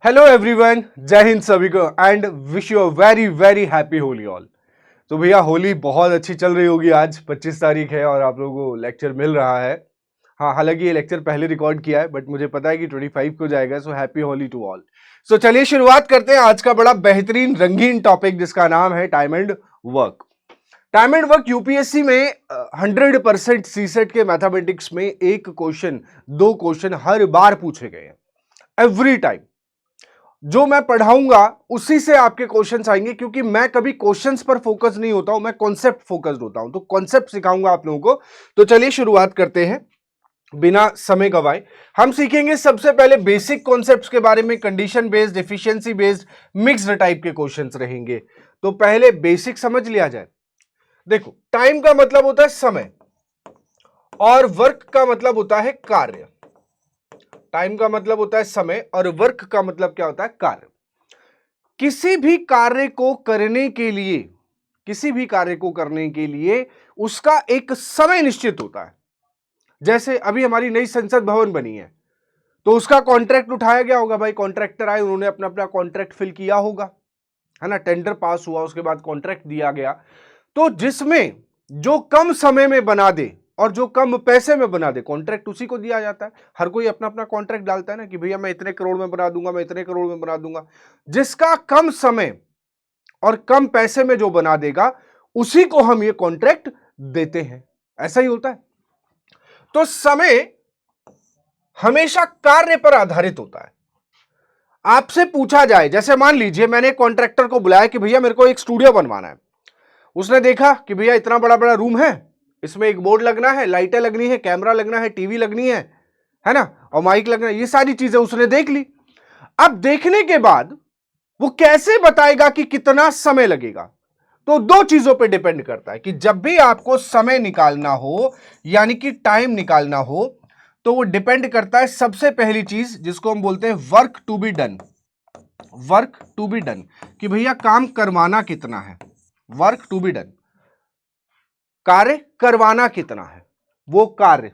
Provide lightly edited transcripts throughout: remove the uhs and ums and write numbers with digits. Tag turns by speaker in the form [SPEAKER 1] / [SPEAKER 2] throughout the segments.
[SPEAKER 1] Hello everyone, जय हिंद सभी को and wish you a very very happy Holi all. तो भैया होली बहुत अच्छी चल रही होगी। आज 25 तारीख है और आप लोगों को लेक्चर मिल रहा है। हाँ, हालांकि ये लेक्चर पहले रिकॉर्ड किया है बट मुझे पता है कि 25 को जाएगा। So happy Holi to all. So चलिए शुरुआत करते हैं आज का बड़ा बेहतरीन रंगीन टॉपिक जिसका नाम है time and work. Time and work UPSC में 100% सीसेट के मैथमेटिक्स में एक क्वेश्चन, दो क्वेश्चन हर बार पूछे गए हैं। एवरी टाइम जो मैं पढ़ाऊंगा उसी से आपके क्वेश्चंस आएंगे, क्योंकि मैं कभी क्वेश्चंस पर फोकस नहीं होता हूं, मैं कॉन्सेप्ट फोकस्ड होता हूं। तो कॉन्सेप्ट सिखाऊंगा आप लोगों को। तो चलिए शुरुआत करते हैं बिना समय गवाए। हम सीखेंगे सबसे पहले बेसिक कॉन्सेप्ट्स के बारे में। Condition based, efficiency based, mixed type के क्वेश्चंस रहेंगे। तो पहले बेसिक समझ लिया जाए। देखो, टाइम का मतलब होता है समय और वर्क का मतलब होता है कार्य। टाइम का मतलब होता है समय और वर्क का मतलब क्या होता है? कार्य। किसी भी कार्य को करने के लिए, किसी भी कार्य को करने के लिए उसका एक समय निश्चित होता है। जैसे अभी हमारी नई संसद भवन बनी है तो उसका कॉन्ट्रैक्ट उठाया गया होगा। भाई कॉन्ट्रैक्टर आए, उन्होंने अपना अपना कॉन्ट्रैक्ट फिल किया होगा, है ना। टेंडर पास हुआ, उसके बाद कॉन्ट्रैक्ट दिया गया। तो जिसमें जो कम समय में बना दे और जो कम पैसे में बना दे, कॉन्ट्रैक्ट उसी को दिया जाता है। हर कोई अपना अपना कॉन्ट्रैक्ट डालता है ना कि भैया मैं इतने करोड़ में बना दूंगा, मैं इतने करोड़ में बना दूंगा। जिसका कम समय और कम पैसे में जो बना देगा उसी को हम ये कॉन्ट्रैक्ट देते हैं। ऐसा ही होता है। तो समय हमेशा कार्य पर आधारित होता है। आपसे पूछा जाए, जैसे मान लीजिए मैंने कॉन्ट्रैक्टर को बुलाया कि भैया मेरे को एक स्टूडियो बनवाना है। उसने देखा कि भैया इतना बड़ा बड़ा रूम है, इसमें एक बोर्ड लगना है, लाइटें लगनी है, कैमरा लगना है, टीवी लगनी है ना, और माइक लगना है। ये सारी चीजें उसने देख ली। अब देखने के बाद वो कैसे बताएगा कि कितना समय लगेगा? तो दो चीजों पे डिपेंड करता है कि जब भी आपको समय निकालना हो, यानी कि टाइम निकालना हो, तो वो डिपेंड करता है सबसे पहली चीज जिसको हम बोलते हैं work to be done. Work to be done कि भैया काम करवाना कितना है। वर्क टू बी डन, कार्य करवाना कितना है, वो कार्य।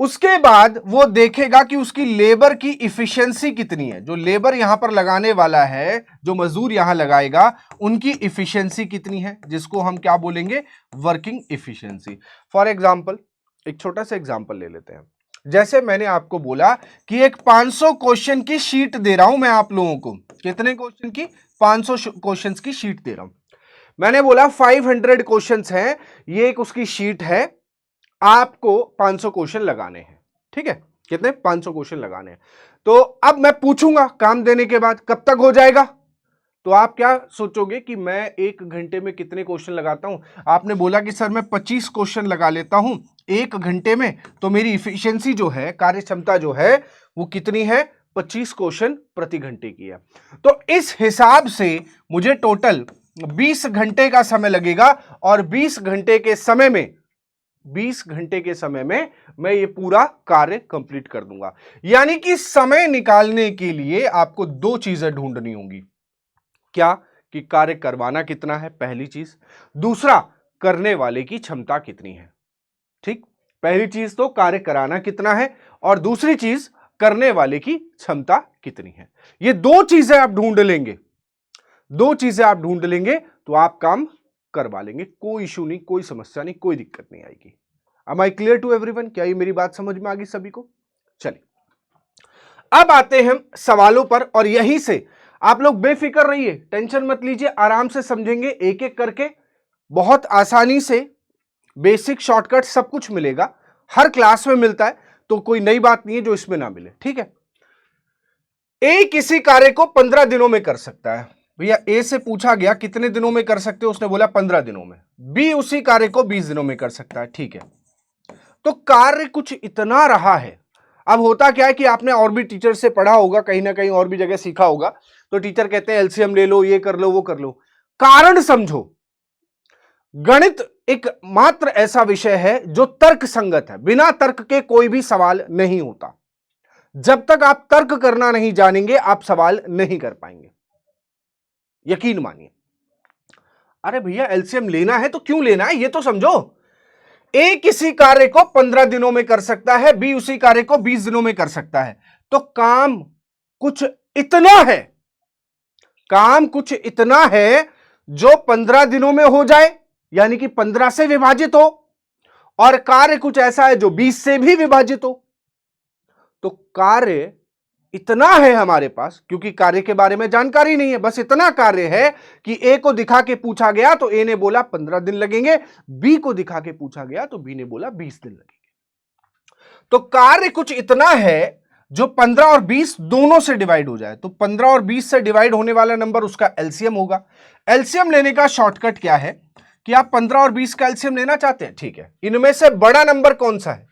[SPEAKER 1] उसके बाद वो देखेगा कि उसकी लेबर की इफिशियंसी कितनी है। जो लेबर यहां पर लगाने वाला है, जो मजदूर यहां लगाएगा, उनकी इफिशियंसी कितनी है, जिसको हम क्या बोलेंगे? Working efficiency. फॉर एग्जांपल, एक छोटा सा एग्जांपल ले लेते हैं। जैसे मैंने आपको बोला कि एक 500 क्वेश्चन की शीट दे रहा हूं मैं आप लोगों को। कितने क्वेश्चन की? 500 क्वेश्चन की शीट दे रहा हूं। मैंने बोला 500 क्वेश्चंस हैं, ये एक उसकी शीट है, आपको 500 क्वेश्चन लगाने हैं। ठीक है, कितने? 500 क्वेश्चन लगाने हैं। तो अब मैं पूछूंगा काम देने के बाद कब तक हो जाएगा। तो आप क्या सोचोगे कि मैं 1 घंटे में कितने क्वेश्चन लगाता हूं? आपने बोला कि सर मैं 25 क्वेश्चन लगा लेता हूं 1 घंटे में, तो मेरी इफिशियंसी जो है, कार्य क्षमता जो है, वो कितनी है? 25 क्वेश्चन प्रति घंटे की है। तो इस हिसाब से मुझे टोटल 20 घंटे का समय लगेगा और 20 घंटे के समय में, 20 घंटे के समय में मैं ये पूरा कार्य कंप्लीट कर दूंगा। यानी कि समय निकालने के लिए आपको दो चीजें ढूंढनी होंगी। क्या? कि कार्य करवाना कितना है, पहली चीज। दूसरा, करने वाले की क्षमता कितनी है। ठीक, पहली चीज तो कार्य कराना कितना है और दूसरी चीज करने वाले की क्षमता कितनी है। ये दो चीजें आप ढूंढ लेंगे, दो चीजें आप ढूंढ लेंगे तो आप काम करवा लेंगे। कोई इशू नहीं, कोई समस्या नहीं, कोई दिक्कत नहीं आएगी। Am I clear to everyone? क्या ये मेरी बात समझ में आ गई सभी को? चलिए अब आते हैं सवालों पर, और यहीं से आप लोग बेफिक्र रहिए, टेंशन मत लीजिए, आराम से समझेंगे एक एक करके। बहुत आसानी से बेसिक शॉर्टकट सब कुछ मिलेगा, हर क्लास में मिलता है, तो कोई नई बात नहीं है जो इसमें ना मिले। ठीक है, ए किसी कार्य को 15 दिनों में कर सकता है। भैया ए से पूछा गया कितने दिनों में कर सकते हो, उसने बोला 15 दिनों में। बी उसी कार्य को 20 दिनों में कर सकता है। ठीक है, तो कार्य कुछ इतना रहा है। अब होता क्या है कि आपने और भी टीचर से पढ़ा होगा, कहीं ना कहीं और भी जगह सीखा होगा, तो टीचर कहते हैं एलसीएम ले लो, ये कर लो, वो कर लो। कारण समझो, गणित एक मात्र ऐसा विषय है जो तर्क संगत है। बिना तर्क के कोई भी सवाल नहीं होता। जब तक आप तर्क करना नहीं जानेंगे आप सवाल नहीं कर पाएंगे, यकीन मानिए। अरे भैया एलसीएम लेना है तो क्यों लेना है, ये तो समझो। ए किसी कार्य को 15 दिनों में कर सकता है, बी उसी कार्य को 20 दिनों में कर सकता है। तो काम कुछ इतना है, काम कुछ इतना है जो 15 दिनों में हो जाए, यानी कि 15 से विभाजित हो, और कार्य कुछ ऐसा है जो 20 से भी विभाजित हो। तो कार्य इतना है हमारे पास, क्योंकि कार्य के बारे में जानकारी नहीं है, बस इतना कार्य है कि ए को दिखा के पूछा गया तो ए ने बोला 15 दिन लगेंगे, बी को दिखा के पूछा गया तो बी ने बोला 20 दिन लगेंगे। तो कार्य कुछ इतना है जो 15 और 20 दोनों से डिवाइड हो जाए, तो 15 और 20 से डिवाइड होने वाला नंबर उसका एलसीएम होगा। एलसीएम लेने का शॉर्टकट क्या है कि आप 15 और 20 का एलसीएम लेना चाहते हैं, ठीक है। इनमें से बड़ा नंबर कौन सा है?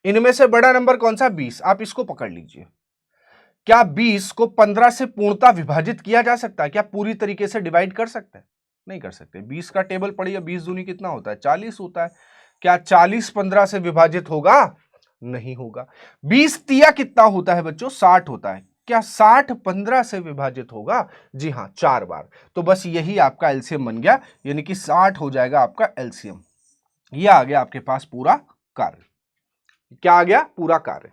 [SPEAKER 1] इनमें से बड़ा नंबर कौन सा? 20। आप इसको पकड़ लीजिए। क्या 20 को 15 से पूर्णतः विभाजित किया जा सकता है? क्या पूरी तरीके से डिवाइड कर सकते हैं? नहीं कर सकते। 20 का टेबल पढ़िए, 20 दूनी कितना होता है? 40 होता है। क्या 40 15 से विभाजित होगा? नहीं होगा। 20 तिया कितना होता है बच्चों? 60 होता है। क्या 60 15 से विभाजित होगा? जी हां, 4 बार। तो बस यही आपका एलसीएम बन गया, यानी कि 60 हो जाएगा आपका एलसीएम। यह आ गया आपके पास पूरा कार्य। क्या आ गया? पूरा कार्य।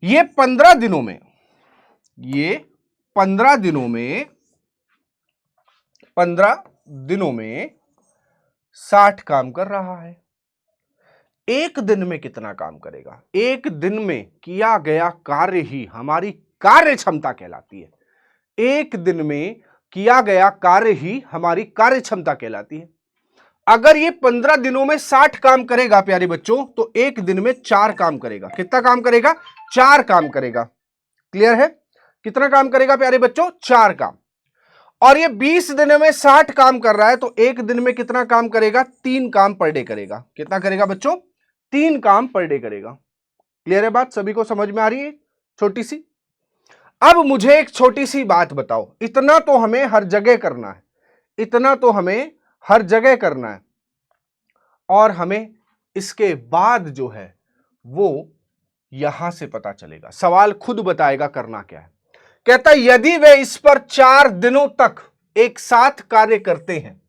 [SPEAKER 1] ये 15 दिनों में, ये 15 दिनों में 60 काम कर रहा है। एक दिन में कितना काम करेगा? एक दिन में किया गया कार्य ही हमारी कार्य क्षमता कहलाती है। एक दिन में किया गया कार्य ही हमारी कार्य क्षमता कहलाती है। अगर ये 15 दिनों में 60 काम करेगा प्यारे बच्चों, तो एक दिन में 4 काम करेगा। कितना काम करेगा? 4 काम करेगा। क्लियर है? कितना काम करेगा प्यारे बच्चों? 4 काम। और ये 20 दिन में 60 काम कर रहा है, तो एक दिन में कितना काम करेगा? 3 काम पर डे करेगा। कितना करेगा बच्चों? 3 काम पर डे करेगा। क्लियर है बात? सभी को समझ में आ रही है? छोटी सी। अब मुझे एक छोटी सी बात बताओ, इतना तो हमें हर जगह करना है, इतना तो हमें हर जगह करना है, और हमें इसके बाद जो है वो यहां से पता चलेगा। सवाल खुद बताएगा करना क्या है। कहता है यदि वे इस पर 4 दिनों तक एक साथ कार्य करते हैं,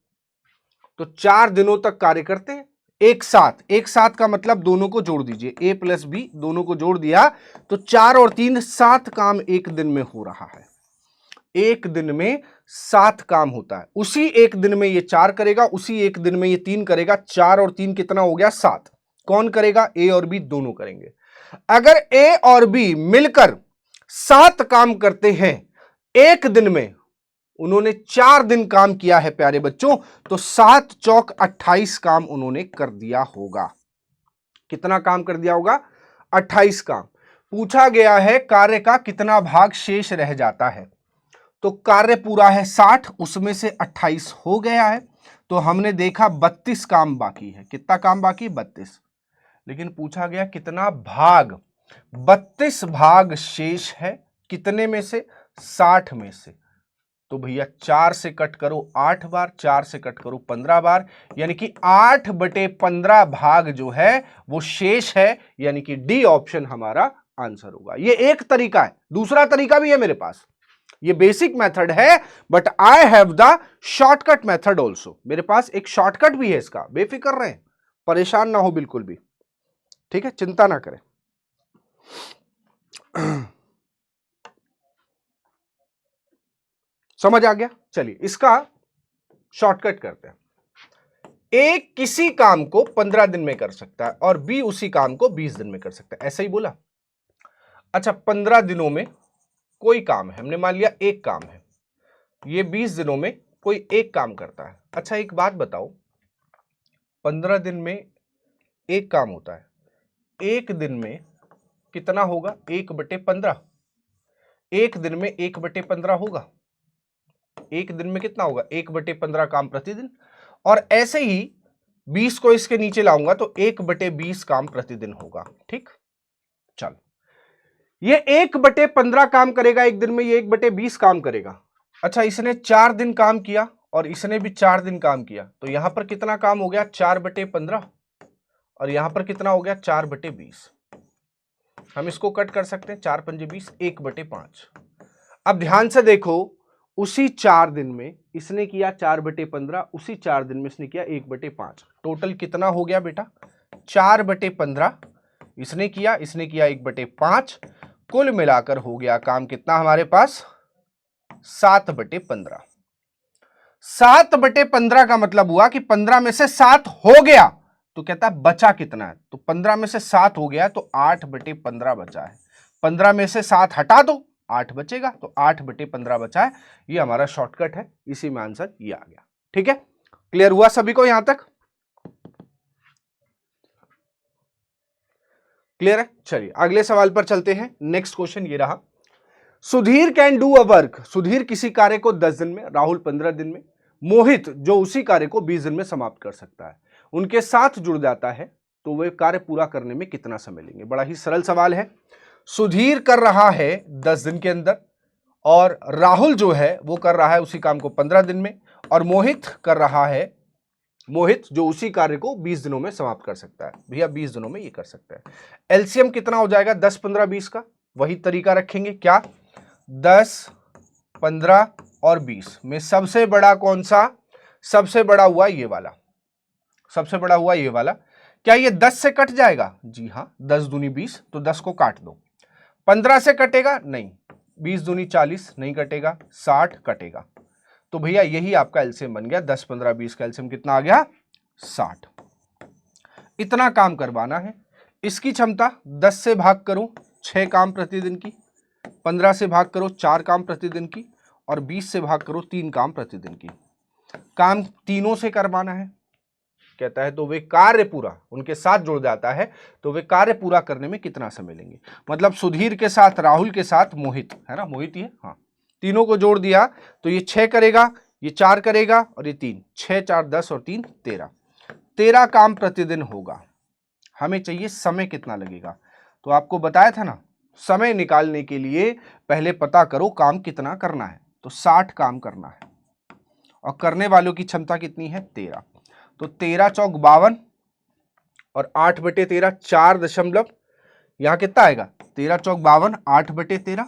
[SPEAKER 1] तो 4 दिनों तक कार्य करते हैं एक साथ। एक साथ का मतलब दोनों को जोड़ दीजिए, a प्लस बी दोनों को जोड़ दिया तो 4 और 3 7 काम एक दिन में हो रहा है। एक दिन में 7 काम होता है। उसी एक दिन में ये 4 करेगा, उसी एक दिन में ये 3 करेगा। 4 और 3 कितना हो गया? 7। कौन करेगा? ए और बी दोनों करेंगे। अगर ए और बी मिलकर 7 काम करते हैं एक दिन में, उन्होंने 4 दिन काम किया है प्यारे बच्चों, तो 7 चौक 28 काम उन्होंने कर दिया होगा। कितना काम कर दिया होगा? 28 काम। पूछा गया है कार्य का कितना भाग शेष रह जाता है, तो कार्य पूरा है 60, उसमें से 28 हो गया है, तो हमने देखा 32 काम बाकी है। कितना काम बाकी? 32। लेकिन पूछा गया कितना भाग? 32 भाग शेष है। कितने में से? 60 में से। तो भैया 4 से कट करो 8 बार, 4 से कट करो 15 बार, यानी कि 8/15 भाग जो है वो शेष है, यानी कि डी ऑप्शन हमारा आंसर होगा। ये एक तरीका है, दूसरा तरीका भी है मेरे पास। ये बेसिक मेथड है, but I have the shortcut method also. मेरे पास एक शॉर्टकट भी है इसका, बेफिक्र रहें, परेशान ना हो बिल्कुल भी, ठीक है, चिंता ना करें। समझ आ गया? चलिए इसका शॉर्टकट करते हैं। ए किसी काम को 15 दिन में कर सकता है और बी उसी काम को 20 दिन में कर सकता है, ऐसा ही बोला। अच्छा, 15 दिनों में कोई काम है, हमने मान लिया एक काम है, ये 20 दिनों में कोई एक काम करता है। अच्छा एक बात बताओ, 15 दिन में एक काम होता है, एक दिन में कितना होगा? 1/15। एक दिन में 1/15 होगा। एक दिन में कितना होगा? 1/15 काम प्रतिदिन। और ऐसे ही 20 को इसके नीचे लाऊंगा तो 1/20 काम प्रतिदिन होगा। ठीक, चलो ये 1/15 काम करेगा एक दिन में, ये 1/20 काम करेगा। अच्छा, इसने 4 दिन काम किया और इसने भी 4 दिन काम किया, तो यहां पर कितना काम हो गया? 4/15। और यहां पर कितना हो गया? 4/20। हम इसको कट कर सकते हैं, 4 पंजे 20, 1/5। अब ध्यान से देखो, उसी 4 दिन में इसने किया 4/15, उसी 4 दिन में इसने किया 1/5। टोटल कितना हो गया बेटा? 4/15 इसने किया 1/5, कुल मिलाकर हो गया काम कितना हमारे पास 7/15। 7/15 का मतलब हुआ कि 15 में से 7 हो गया तो कहता है बचा कितना है, तो 15 में से 7 हो गया तो 8/15 बचा है। 15 में से 7 हटा दो 8 बचेगा, तो 8/15 बचा है। ये हमारा शॉर्टकट है, इसी में आंसर ये आ गया। ठीक है, क्लियर हुआ सभी को यहां तक? क्लियर है? चलिए अगले सवाल पर चलते हैं। नेक्स्ट क्वेश्चन ये रहा, Sudhir can do a work, Sudhir किसी कार्य को 10 दिन में, राहुल 15 दिन में, मोहित जो उसी कार्य को 20 दिन में समाप्त कर सकता है, उनके साथ जुड़ जाता है तो वे कार्य पूरा करने में कितना समय लेंगे। बड़ा ही सरल सवाल है। सुधीर कर रहा है 10 दिन के अंदर, और राहुल जो है वो कर रहा है उसी काम को 15 दिन में, और मोहित कर रहा है, मोहित जो उसी कार्य को 20 दिनों में समाप्त कर सकता है। भैया 20 दिनों में ये कर सकता है। एलसीएम कितना हो जाएगा 10, 15, 20 का? वही तरीका रखेंगे, क्या 10, 15 और 20 में सबसे बड़ा कौन सा? सबसे बड़ा हुआ ये वाला, सबसे बड़ा हुआ ये वाला। क्या ये 10 से कट जाएगा? जी हां, 10 दूनी 20, तो 10 को काट दो। 15 से कटेगा? नहीं। 20 दूनी 40, नहीं कटेगा। 60 कटेगा। तो भैया यही आपका एलसीएम बन गया। 10, 15, 20 का एलसीएम कितना आ गया? 60। इतना काम करवाना है। इसकी क्षमता 10 से भाग करो 6 काम प्रतिदिन की, 15 से भाग करो 4 काम प्रतिदिन की, और 20 से भाग करो 3 काम प्रतिदिन की। काम तीनों से करवाना है कहता है, तो वे कार्य पूरा उनके साथ जुड़ जाता है तो वे कार्य पूरा करने में कितना समय लेंगे। मतलब सुधीर के साथ, राहुल के साथ मोहित, है ना, मोहित ही है, हाँ, तीनों को जोड़ दिया तो ये 6 करेगा, ये 4 करेगा और ये 3, 6, 4, 10 और 3, 13। 13 काम प्रतिदिन होगा। हमें चाहिए समय कितना लगेगा, तो आपको बताया था ना, समय निकालने के लिए पहले पता करो काम कितना करना है, तो 60 काम करना है, और करने वालों की क्षमता कितनी है? 13। तो 13 चौक 52 और 8/13 4 यहां कितना आएगा? 13 चौक 52 8/13,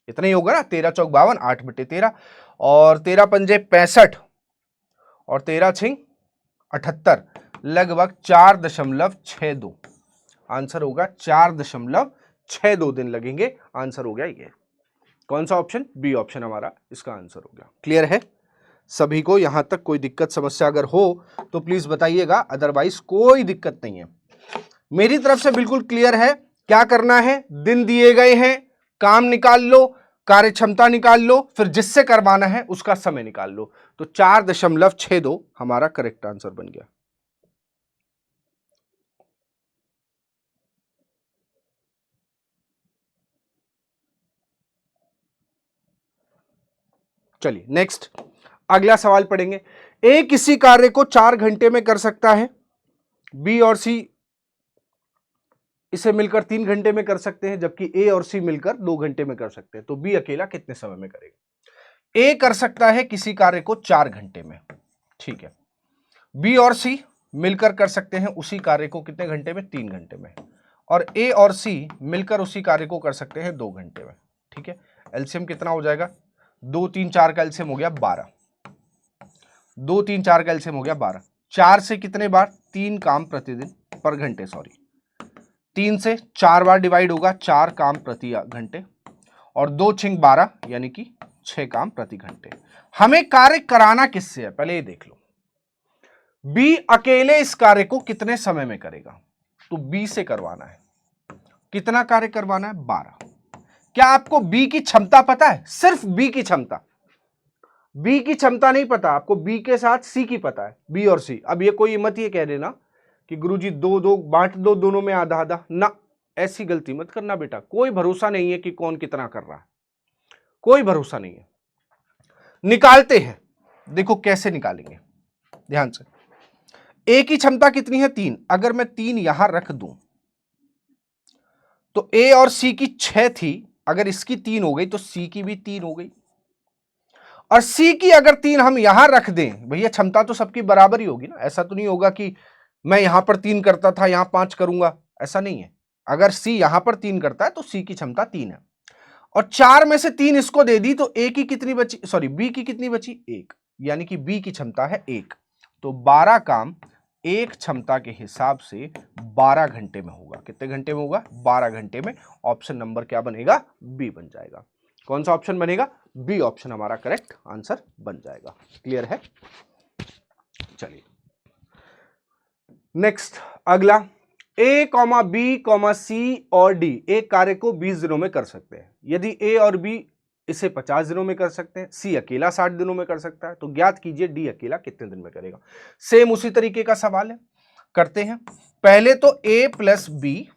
[SPEAKER 1] इतना ही होगा ना। 13 चौक 52 8/13, और 13 पंजे 65 और 13 छिंग 78, लगभग 4.62। आंसर होगा 4.62 दिन लगेंगे। आंसर हो गया ये। कौन सा ऑप्शन? बी ऑप्शन हमारा इसका आंसर हो गया। क्लियर है सभी को? यहां तक कोई दिक्कत समस्या अगर हो तो प्लीज बताइएगा, अदरवाइज कोई दिक्कत नहीं है। मेरी तरफ से बिल्कुल क्लियर है। क्या करना है? दिन दिए गए हैं, काम निकाल लो, कार्य क्षमता निकाल लो, फिर जिससे करवाना है उसका समय निकाल लो। तो 4.62 हमारा करेक्ट आंसर बन गया। चलिए नेक्स्ट अगला सवाल पढ़ेंगे। ए किसी कार्य को 4 घंटे में कर सकता है, बी और सी इसे मिलकर 3 घंटे में कर सकते हैं, जबकि ए और सी मिलकर 2 घंटे में कर सकते हैं। तो बी अकेला कितने समय में करेगा? ए कर सकता है किसी कार्य को 4 घंटे में, ठीक है। बी और सी मिलकर कर सकते हैं उसी कार्य को कितने घंटे में? 3 घंटे में। और ए और सी मिलकर उसी कार्य को कर सकते हैं 2 घंटे में, ठीक है। एलसीएम कितना हो जाएगा? 2, 3, 4 का एलसीएम हो गया 12। 2, 3, 4 का एलसीएम हो गया 12। 4 से कितने बार? 3 काम प्रतिदिन पर घंटे, सॉरी 3 से 4 बार डिवाइड होगा, 4 काम प्रति घंटे, और 2 छिंग 12 यानी कि 6 काम प्रति घंटे। हमें कार्य कराना किससे है पहले ये देख लो। बी अकेले इस कार्य को कितने समय में करेगा? तो बी से करवाना है। कितना कार्य करवाना है? 12। क्या आपको बी की क्षमता पता है? सिर्फ बी की क्षमता, बी की क्षमता नहीं पता आपको, बी के साथ सी की पता है, बी और सी। अब ये कोई मत ये कह देना कि गुरुजी 2-2 बांट दो दोनों में आधा आधा, ना, ऐसी गलती मत करना बेटा। कोई भरोसा नहीं है कि कौन कितना कर रहा है, कोई भरोसा नहीं है। निकालते हैं, देखो कैसे निकालेंगे, ध्यान से। ए की क्षमता कितनी है? 3। अगर मैं 3 यहां रख दूं तो ए और सी की 6 थी, अगर इसकी 3 हो गई तो सी की भी 3 हो गई, और सी की अगर 3 हम यहां रख दें, भैया क्षमता तो सबकी बराबर ही होगी ना। ऐसा तो नहीं होगा कि मैं यहां पर 3 करता था यहां 5 करूंगा, ऐसा नहीं है। अगर सी यहां पर 3 करता है तो सी की क्षमता 3 है, और 4 में से 3 इसको दे दी तो ए की कितनी बची, सॉरी बी की कितनी बची? 1, यानी कि बी की क्षमता है 1। तो 12 काम एक क्षमता के हिसाब से 12 घंटे में होगा। कितने घंटे में होगा? 12 घंटे में। ऑप्शन नंबर क्या बनेगा? बी बन जाएगा। कौन सा ऑप्शन बनेगा? बी ऑप्शन हमारा करेक्ट आंसर बन जाएगा। क्लियर है? चलिए नेक्स्ट अगला, ए कॉमा बी कॉमा सी और डी एक कार्य को 20 दिनों में कर सकते हैं। यदि ए और बी इसे 50 दिनों में कर सकते हैं, सी अकेला 60 दिनों में कर सकता है, तो ज्ञात कीजिए डी अकेला कितने दिन में करेगा। सेम उसी तरीके का सवाल है, करते हैं। पहले तो A plus B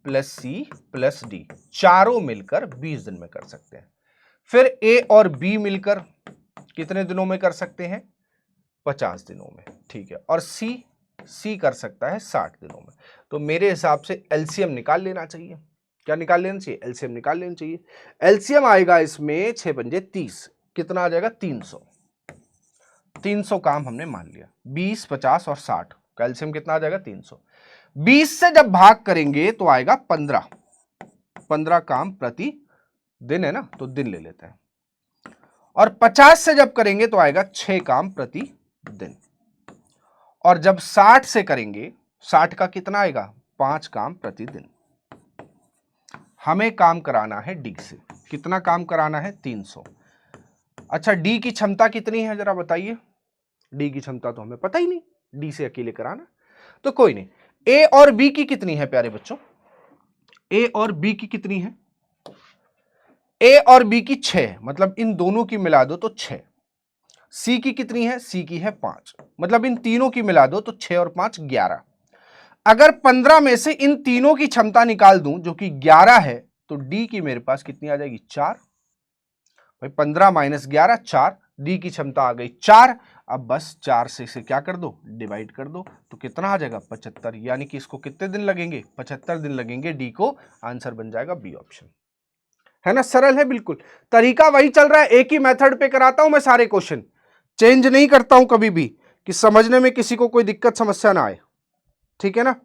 [SPEAKER 1] plus C plus D चारों मिलकर 20 दिन में कर सकते हैं। फिर ए और बी मिलकर कितने दिनों में कर सकते हैं? 50 दिनों में। ठीक है। और सी कर सकता है 60 दिनों में। तो मेरे हिसाब से एलसीएम निकाल लेना चाहिए। क्या निकाल लेना चाहिए? एलसीएम निकाल लेना चाहिए। एलसीएम आएगा इसमें 6 पंजे 30, कितना आ जाएगा? 300। 300 काम हमने मान लिया। 20, 50 और 60 का एलसीएम कितना आ जाएगा? 300। 20 से जब भाग करेंगे तो आएगा 15। 15 काम प्रति दिन है ना, तो दिन ले लेते हैं। और 50 से जब करेंगे तो आएगा 6 काम प्रति दिन। और जब 60 से करेंगे, 60 का कितना आएगा? 5 काम प्रतिदिन। हमें काम कराना है डी से। कितना काम कराना है? 300। अच्छा, डी की क्षमता कितनी है जरा बताइए? डी की क्षमता तो हमें पता ही नहीं, डी से अकेले कराना, तो कोई नहीं। ए और बी की कितनी है प्यारे बच्चों? ए और बी की कितनी है? ए और बी की 6, मतलब इन दोनों की मिला दो तो 6। सी की कितनी है? सी की है 5, मतलब इन तीनों की मिला दो तो 6 और 5 11। अगर 15 में से इन तीनों की क्षमता निकाल दूं जो कि 11 है, तो डी की मेरे पास कितनी आ जाएगी? 4। भाई 15 माइनस 11 4, डी की क्षमता आ गई 4। अब बस 4 से इसे क्या कर दो? डिवाइड कर दो, तो कितना आ जाएगा? 75। यानी कि इसको कितने दिन लगेंगे? 75 दिन लगेंगे। डी को आंसर बन जाएगा बी ऑप्शन। है ना, सरल है बिल्कुल। तरीका वही चल रहा है, एक ही मेथड पे कराता हूं मैं सारे क्वेश्चन, चेंज नहीं करता हूं कभी भी, कि समझने में किसी को कोई दिक्कत समस्या ना आए। ठीक है ना?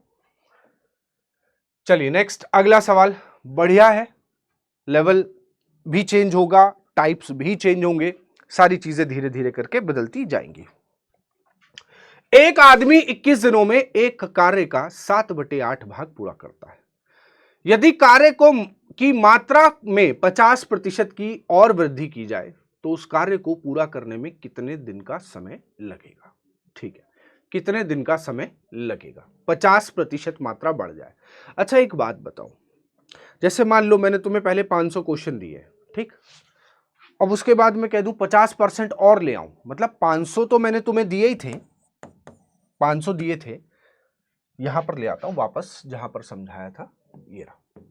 [SPEAKER 1] चलिए नेक्स्ट अगला सवाल। बढ़िया है, लेवल भी चेंज होगा, टाइप्स भी चेंज होंगे, सारी चीजें धीरे धीरे करके बदलती जाएंगी। एक आदमी 21 दिनों में एक कार्य का 7/8 भाग पूरा करता है। यदि कार्य की मात्रा में 50% की और वृद्धि की जाए तो उस कार्य को पूरा करने में कितने दिन का समय लगेगा? ठीक है, कितने दिन का समय लगेगा? 50% मात्रा बढ़ जाए। अच्छा एक बात बताओ, जैसे मान लो मैंने तुम्हें पहले 500 क्वेश्चन दिए, ठीक, अब उसके बाद मैं कह दूं 50% और ले आऊं, मतलब 500 तो मैंने तुम्हें दिए ही थे, 500 दिए थे, यहां पर ले आता हूं वापस जहां पर समझाया था, ये रहा।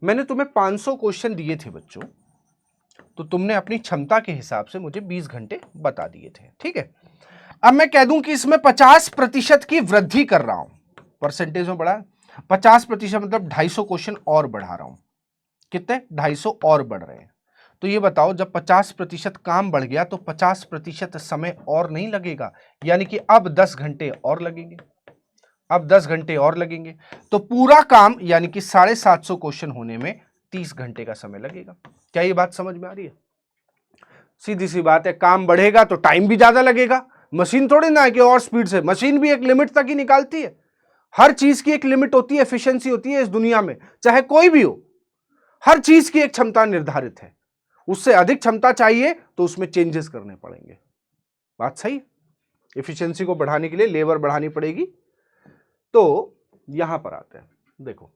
[SPEAKER 1] मैंने तुम्हें 500 क्वेश्चन दिए थे बच्चों, तो तुमने अपनी क्षमता के हिसाब से मुझे 20 घंटे बता दिए थे, ठीक है। अब मैं कह दूं कि इसमें 50% की वृद्धि कर रहा हूं, परसेंटेज में बढ़ा 50%, मतलब 250 क्वेश्चन और बढ़ा रहा हूं। कितने? 250 और बढ़ रहे हैं। तो ये बताओ, जब 50% काम बढ़ गया तो 50% समय और नहीं लगेगा, यानी कि अब 10 घंटे और लगेंगे। अब 10 घंटे और लगेंगे, तो पूरा काम यानी कि 750 क्वेश्चन होने में 30 घंटे का समय लगेगा। क्या ये बात समझ में आ रही है? सीधी सी बात है, काम बढ़ेगा तो टाइम भी ज्यादा लगेगा। मशीन थोड़ी ना है कि और स्पीड से, मशीन भी एक लिमिट तक ही निकालती है। हर चीज की एक लिमिट होती है, एफिशिएंसी होती है इस दुनिया में, चाहे कोई भी हो। हर चीज की एक क्षमता निर्धारित है, उससे अधिक क्षमता चाहिए तो उसमें चेंजेस करने पड़ेंगे। बात सही है? एफिशिएंसी को बढ़ाने के लिए लेबर बढ़ानी पड़ेगी। तो यहां पर आते हैं, देखो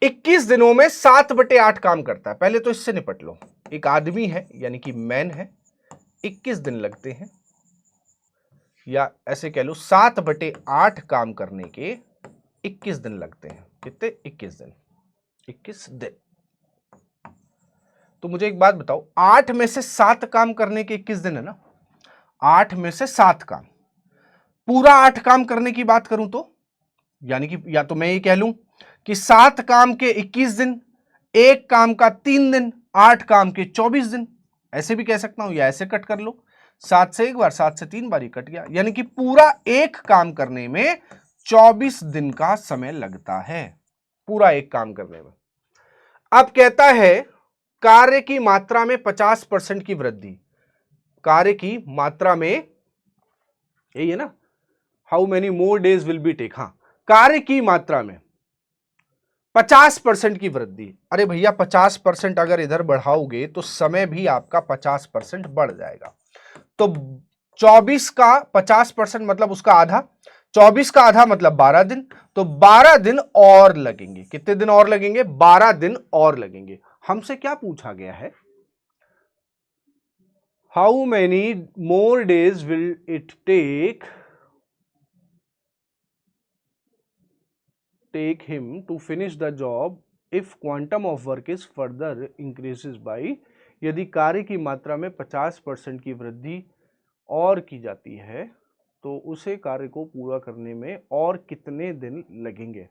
[SPEAKER 1] 21 दिनों में 7/8 काम करता है। पहले तो इससे निपट लो, एक आदमी है यानी कि मैन है, 21 दिन लगते हैं, या ऐसे कह लो 7/8 काम करने के 21 दिन लगते हैं। कितने? 21 दिन। 21 दिन। तो मुझे एक बात बताओ, 8 में से 7 काम करने के 21 दिन है ना, 8 में से 7 काम, पूरा 8 काम करने की बात करूं तो, यानी कि या तो मैं ये कह लूं कि 7 काम के 21 दिन, एक काम का 3 दिन, 8 काम के 24 दिन, ऐसे भी कह सकता हूं, या ऐसे कट कर लो, 7 से एक बार, 7 से 3 बार ही कट गया, यानी कि पूरा एक काम करने में 24 दिन का समय लगता है, पूरा एक काम करने में। अब कहता है कार्य की मात्रा में 50% की वृद्धि, कार्य की मात्रा में, यही है ना, how many more days will be take, हाँ कार्य की मात्रा में 50% की वृद्धि। अरे भैया 50% अगर इधर बढ़ाओगे तो समय भी आपका 50% बढ़ जाएगा। तो 24 का 50% मतलब उसका आधा, 24 का आधा मतलब 12 दिन, तो 12 दिन और लगेंगे। कितने दिन और लगेंगे? 12 दिन और लगेंगे। हमसे क्या पूछा गया है? How many more days will it take him to finish the job if quantum of work is further increases by, यदि कार्य की मात्रा में 50% की वृद्धि और की जाती है तो उसे कार्य को पूरा करने में और कितने दिन लगेंगे?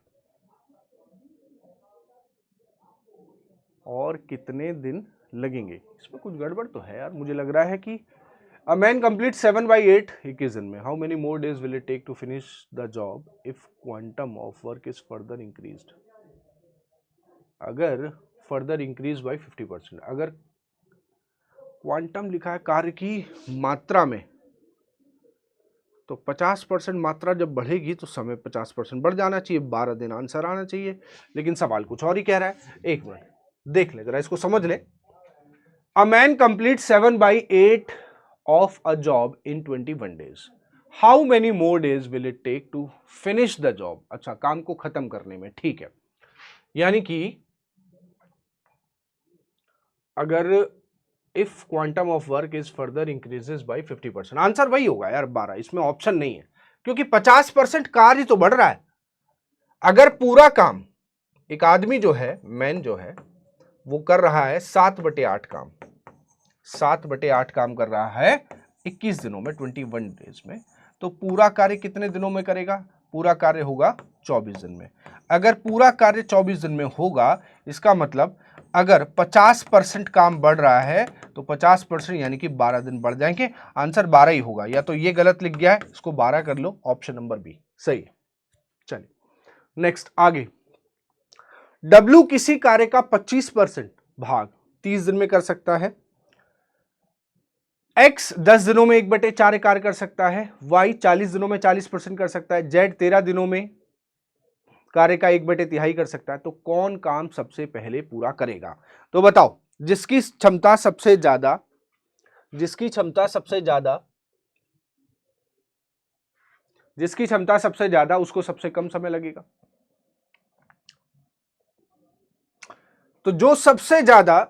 [SPEAKER 1] और कितने दिन लगेंगे? इसमें कुछ गड़बड़ तो है यार, मुझे लग रहा है कि A man completes 7/8 21 दिन में. How many more days will it take to finish the job if quantum of work is further increased? अगर further increased by 50%, अगर क्वांटम लिखा है कार्य की मात्रा में, तो 50% मात्रा जब बढ़ेगी तो समय 50% बढ़ जाना चाहिए, 12 दिन आंसर आना चाहिए। लेकिन सवाल कुछ और ही कह रहा है। एक मिनट देख ले जरा, इसको समझ ले। A man completes 7/8 of a job in 21 days. How many more days will it take to finish the job? अच्छा, काम को खत्म करने में, ठीक है। यानी कि अगर if quantum of work is further increases by 50%, answer वही होगा यार 12, इसमें ऑप्शन नहीं है, क्योंकि 50% कार्य तो बढ़ रहा है। अगर पूरा काम एक आदमी जो है, मैन जो है, वो कर रहा है 7/8 काम, 7/8 काम कर रहा है 21 दिनों में, 21 डेज में, तो पूरा कार्य कितने दिनों में करेगा? पूरा कार्य होगा 24 दिन में। अगर पूरा कार्य 24 दिन में होगा, इसका मतलब अगर 50% काम बढ़ रहा है तो 50% यानी कि 12 दिन बढ़ जाएंगे। आंसर 12 ही होगा, या तो ये गलत लिख गया है, इसको 12 कर लो, ऑप्शन नंबर बी सही है। चलिए नेक्स्ट आगे। W किसी कार्य का 25% भाग 30 दिन में कर सकता है। X 10 दिनों में 1/4 कार्य कर सकता है। Y 40 दिनों में 40% कर सकता है। Z 13 दिनों में कार्य का 1/3 कर सकता है। तो कौन काम सबसे पहले पूरा करेगा? तो बताओ, जिसकी क्षमता सबसे ज्यादा, जिसकी क्षमता सबसे ज्यादा उसको सबसे कम समय लगेगा। तो जो सबसे ज्यादा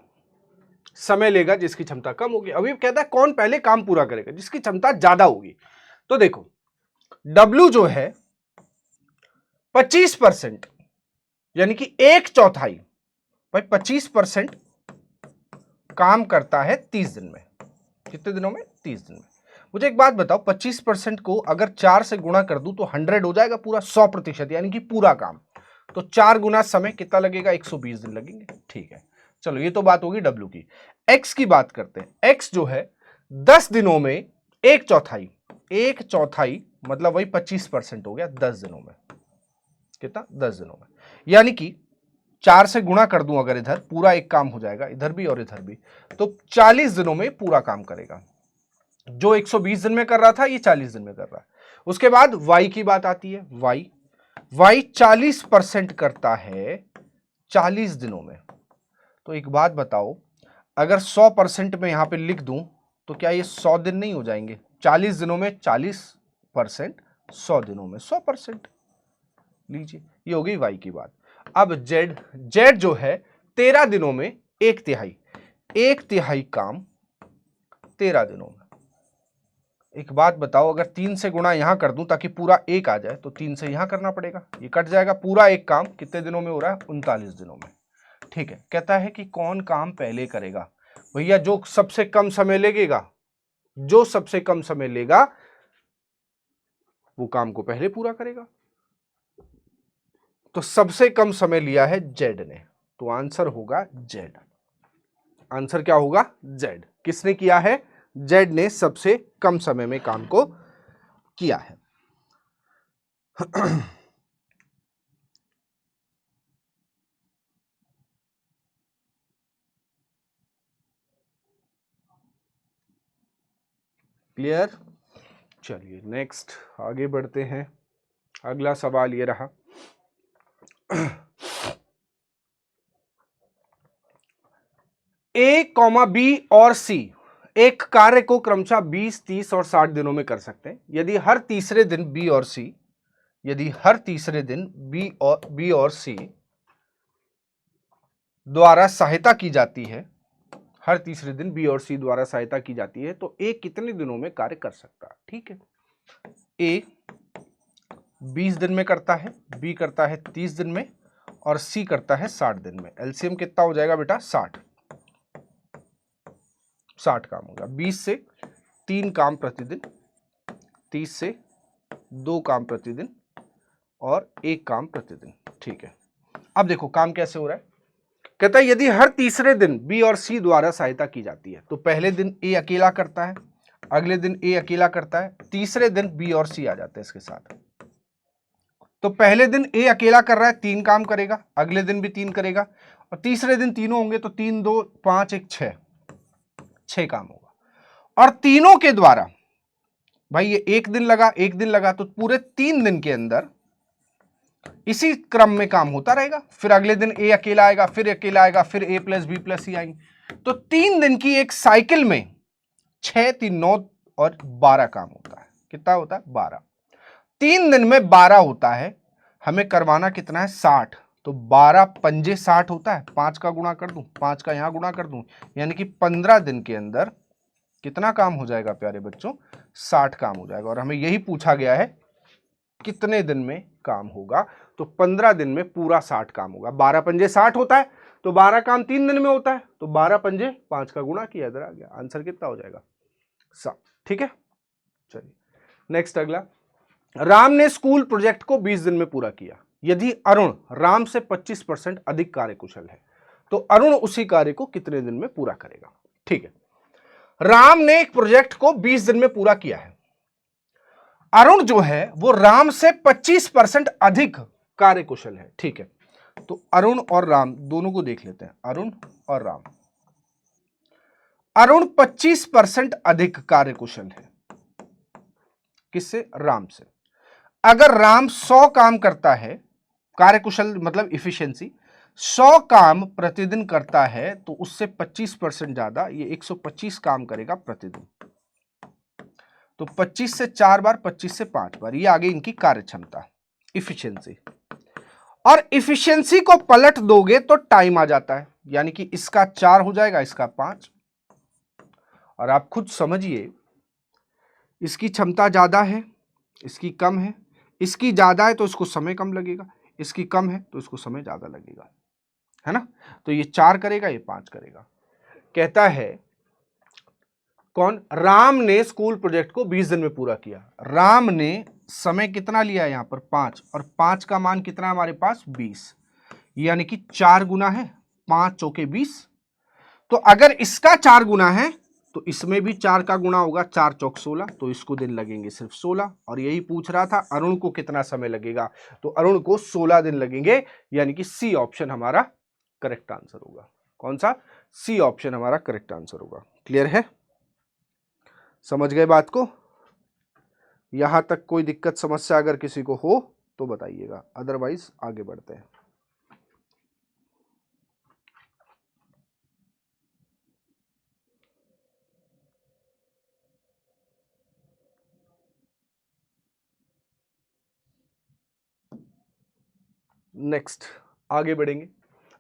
[SPEAKER 1] समय लेगा जिसकी क्षमता कम होगी। अभी कहता है कौन पहले काम पूरा करेगा? जिसकी क्षमता ज्यादा होगी। तो देखो W जो है 25%, यानी कि 1/4, भाई 25% काम करता है 30 दिन में। कितने दिनों में? 30 दिन में। मुझे एक बात बताओ, 25% को अगर 4 से गुणा कर दूं तो 100 हो जाएगा, पूरा 100%, यानी कि पूरा काम। तो 4 गुना समय कितना लगेगा? 120 दिन लगेंगे। ठीक है, चलो ये तो बात होगी W की। X की बात करते हैं। X जो है 10 दिनों में 1/4, 1/4 मतलब वही 25% हो गया 10 दिनों में। कितना? 10 दिनों में। यानी कि 4 से गुणा कर दूं अगर इधर, पूरा एक काम हो जाएगा, इधर भी और इधर भी, तो 40 दिनों में पूरा काम करेगा। जो 120 दिन में कर रहा था ये 40 दिन में कर रहा है। उसके बाद Y की बात आती है। Y 40% करता है 40 दिनों में। तो एक बात बताओ, अगर 100% में यहां पे लिख दूं तो क्या ये 100 दिन नहीं हो जाएंगे? 40 दिनों में 40%, 100 दिनों में 100%। लीजिए, ये हो गई Y की बात। अब Z जो है 13 दिनों में 1/3, 1/3 काम 13 दिनों में। एक बात बताओ, अगर 3 से गुणा यहां कर दूं ताकि पूरा 1 आ जाए, तो 3 से यहां करना पड़ेगा, ये कट जाएगा। पूरा एक काम कितने दिनों में हो रहा है? 39 दिनों में। ठीक है, कहता है कि कौन काम पहले करेगा? भैया जो सबसे कम समय लगेगा, जो सबसे कम समय लेगा वो काम को पहले पूरा करेगा। तो सबसे कम समय लिया है जेड ने, तो आंसर होगा जेड। आंसर क्या होगा? जेड। किसने किया है? जेड ने सबसे कम समय में काम को किया है। क्लियर? चलिए नेक्स्ट आगे बढ़ते हैं। अगला सवाल ये रहा, ए कॉमा बी और सी एक कार्य को क्रमशः 20, 30 और 60 दिनों में कर सकते हैं। यदि हर तीसरे दिन बी और सी बी और सी द्वारा सहायता की जाती है, हर तीसरे दिन बी और सी द्वारा सहायता की जाती है, तो ए कितने दिनों में कार्य कर सकता है? ठीक है, ए 20 दिन में करता है, बी करता है 30 दिन में और सी करता है 60 दिन में। एलसीएम कितना हो जाएगा बेटा? 60 काम होगा। 20 से 3 काम प्रतिदिन, 30 से 2 काम प्रतिदिन और 1 काम प्रतिदिन। ठीक है, अब देखो काम कैसे हो रहा है। कहता है यदि हर तीसरे दिन बी और सी द्वारा सहायता की जाती है, तो पहले दिन ए अकेला करता है, अगले दिन ए अकेला करता है, तीसरे दिन बी और सी आ जाते हैं इसके साथ। तो पहले दिन ए अकेला कर रहा है, 3 काम करेगा, अगले दिन भी 3 करेगा और तीसरे दिन तीनों होंगे तो 3, 2, 5, 1, 6 काम होगा। और तीनों के द्वारा, भाई ये एक दिन लगा तो पूरे 3 दिन के अंदर इसी क्रम में काम होता रहेगा। फिर अगले दिन ए अकेला आएगा, फिर अकेला आएगा, फिर ए प्लस बी प्लस सी आएंगे। तो 3 दिन की एक साइकिल में 6, 3, 9 और 12 काम होता है। कितना होता है? 12। 3 दिन में 12 होता है, हमें करवाना कितना है? 60। तो 12 पंजे 60 होता है, 5 का गुणा कर दूं, 5 का यहां गुणा कर दूं, यानी कि 15 दिन के अंदर कितना काम हो जाएगा प्यारे बच्चों? 60 काम हो जाएगा। और हमें यही पूछा गया है कितने दिन में काम होगा, तो 15 दिन में पूरा 60 काम होगा। 12 पंजे 60 होता है, तो 12 काम 3 दिन में होता है, तो 12 पंजे 5 का गुणा किया, इधर आ गया आंसर कितना हो जाएगा? 7। ठीक है, चलिए नेक्स्ट अगला। राम ने स्कूल प्रोजेक्ट को 20 दिन में पूरा किया। यदि अरुण राम से 25% अधिक कार्यकुशल है, तो अरुण उसी कार्य को कितने दिन में पूरा करेगा? ठीक है, राम ने एक प्रोजेक्ट को 20 दिन में पूरा किया है। अरुण जो है वो राम से 25% अधिक कार्यकुशल है। ठीक है, तो अरुण और राम दोनों को देख लेते हैं। अरुण और राम, अरुण 25% अधिक कार्यकुशल है। किससे? राम से। अगर राम 100 काम करता है, कार्यकुशल मतलब इफिशिएंसी, 100 काम प्रतिदिन करता है, तो उससे 25% ज्यादा ये 125 काम करेगा प्रतिदिन। तो 25 से 4 बार, 25 से 5 बार, ये आगे इनकी कार्य क्षमता, इफिशिएंसी। और इफिशिएंसी को पलट दोगे तो टाइम आ जाता है, यानी कि इसका 4 हो जाएगा, इसका 5। और आप खुद समझिए, इसकी क्षमता ज्यादा है, इसकी कम है, इसकी ज्यादा है तो इसको समय कम लगेगा, इसकी कम है तो इसको समय ज्यादा लगेगा, है ना। तो ये 4 करेगा, ये 5 करेगा। कहता है कौन? राम ने स्कूल प्रोजेक्ट को 20 दिन में पूरा किया। राम ने समय कितना लिया यहां पर? 5, और 5 का मान कितना है हमारे पास? 20, यानी कि 4 गुना है, 5 चौके 20। तो अगर इसका 4 गुना है तो इसमें भी 4 का गुणा होगा, 4 चौक 16, तो इसको दिन लगेंगे सिर्फ 16। और यही पूछ रहा था अरुण को कितना समय लगेगा, तो अरुण को 16 दिन लगेंगे, यानी कि सी ऑप्शन हमारा करेक्ट आंसर होगा। कौन सा? सी ऑप्शन हमारा करेक्ट आंसर होगा। क्लियर है? समझ गए बात को? यहां तक कोई दिक्कत समस्या अगर किसी को हो तो बताइएगा, अदरवाइज आगे बढ़ते हैं। नेक्स्ट आगे बढ़ेंगे।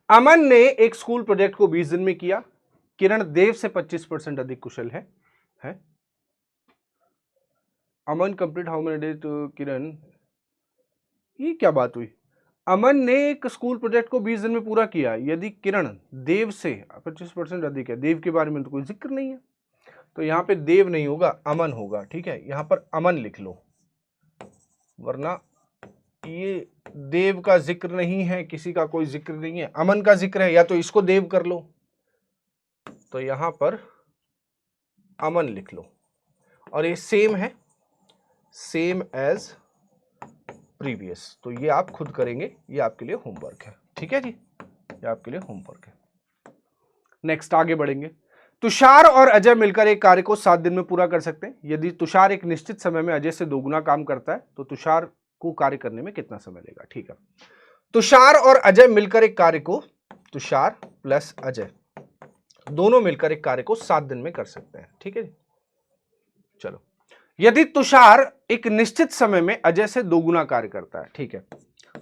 [SPEAKER 1] अमन ने एक स्कूल प्रोजेक्ट को 20 दिन में किया। किरण देव से 25% अधिक कुशल है? Aman complete how many days to Kiran? ये क्या बात हुई? अमन ने एक स्कूल प्रोजेक्ट को 20 दिन में पूरा किया। यदि किरण देव से 25% अधिक है, देव के बारे में तो कोई जिक्र नहीं है, तो यहां पे देव नहीं होगा, अमन होगा। ठीक है, यहां पर अमन लिख लो, वरना ये देव का जिक्र नहीं है, किसी का कोई जिक्र नहीं है, अमन का जिक्र है, या तो इसको देव कर लो, तो यहां पर अमन लिख लो। और ये सेम है, सेम एज प्रीवियस, तो ये आप खुद करेंगे, ये आपके लिए होमवर्क है। ठीक है जी, ये आपके लिए होमवर्क है। नेक्स्ट आगे बढ़ेंगे। तुषार और अजय मिलकर एक कार्य को 7 दिन में पूरा कर सकते हैं। यदि तुषार एक निश्चित समय में अजय से दोगुना काम करता है तो तुषार को कार्य करने में कितना समय लेगा। ठीक है, तुषार और अजय मिलकर एक कार्य को, तुषार प्लस अजय दोनों मिलकर एक कार्य को 7 दिन में कर सकते हैं। ठीक है, चलो, यदि तुषार एक निश्चित समय में अजय से दोगुना कार्य करता है। ठीक है,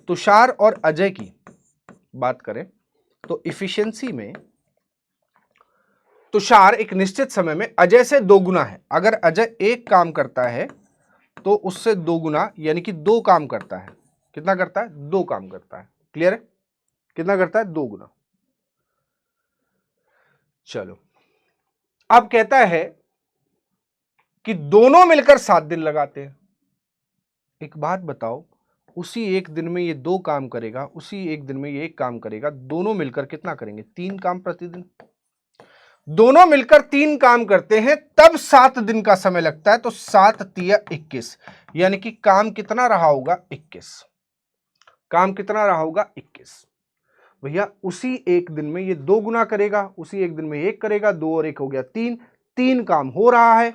[SPEAKER 1] तुषार और अजय की बात करें तो इफिशियंसी में तुषार एक निश्चित समय में अजय से दोगुना है। अगर अजय एक काम करता है तो उससे दोगुना, यानी कि 2 काम करता है। कितना करता है? 2 काम करता है। क्लियर है? कितना करता है? 2 गुना। चलो, अब कहता है कि दोनों मिलकर 7 दिन लगाते हैं। एक बात बताओ, उसी एक दिन में ये 2 काम करेगा, उसी एक दिन में ये 1 काम करेगा, दोनों मिलकर कितना करेंगे? 3 काम प्रतिदिन। दोनों मिलकर 3 काम करते हैं तब 7 दिन का समय लगता है। तो 7 तिया 21, यानी कि काम कितना रहा होगा? 21। काम कितना रहा होगा? 21। भैया उसी एक दिन में ये 2 गुना करेगा, उसी एक दिन में 1 करेगा, 2 और 1 हो गया 3। 3 काम हो रहा है,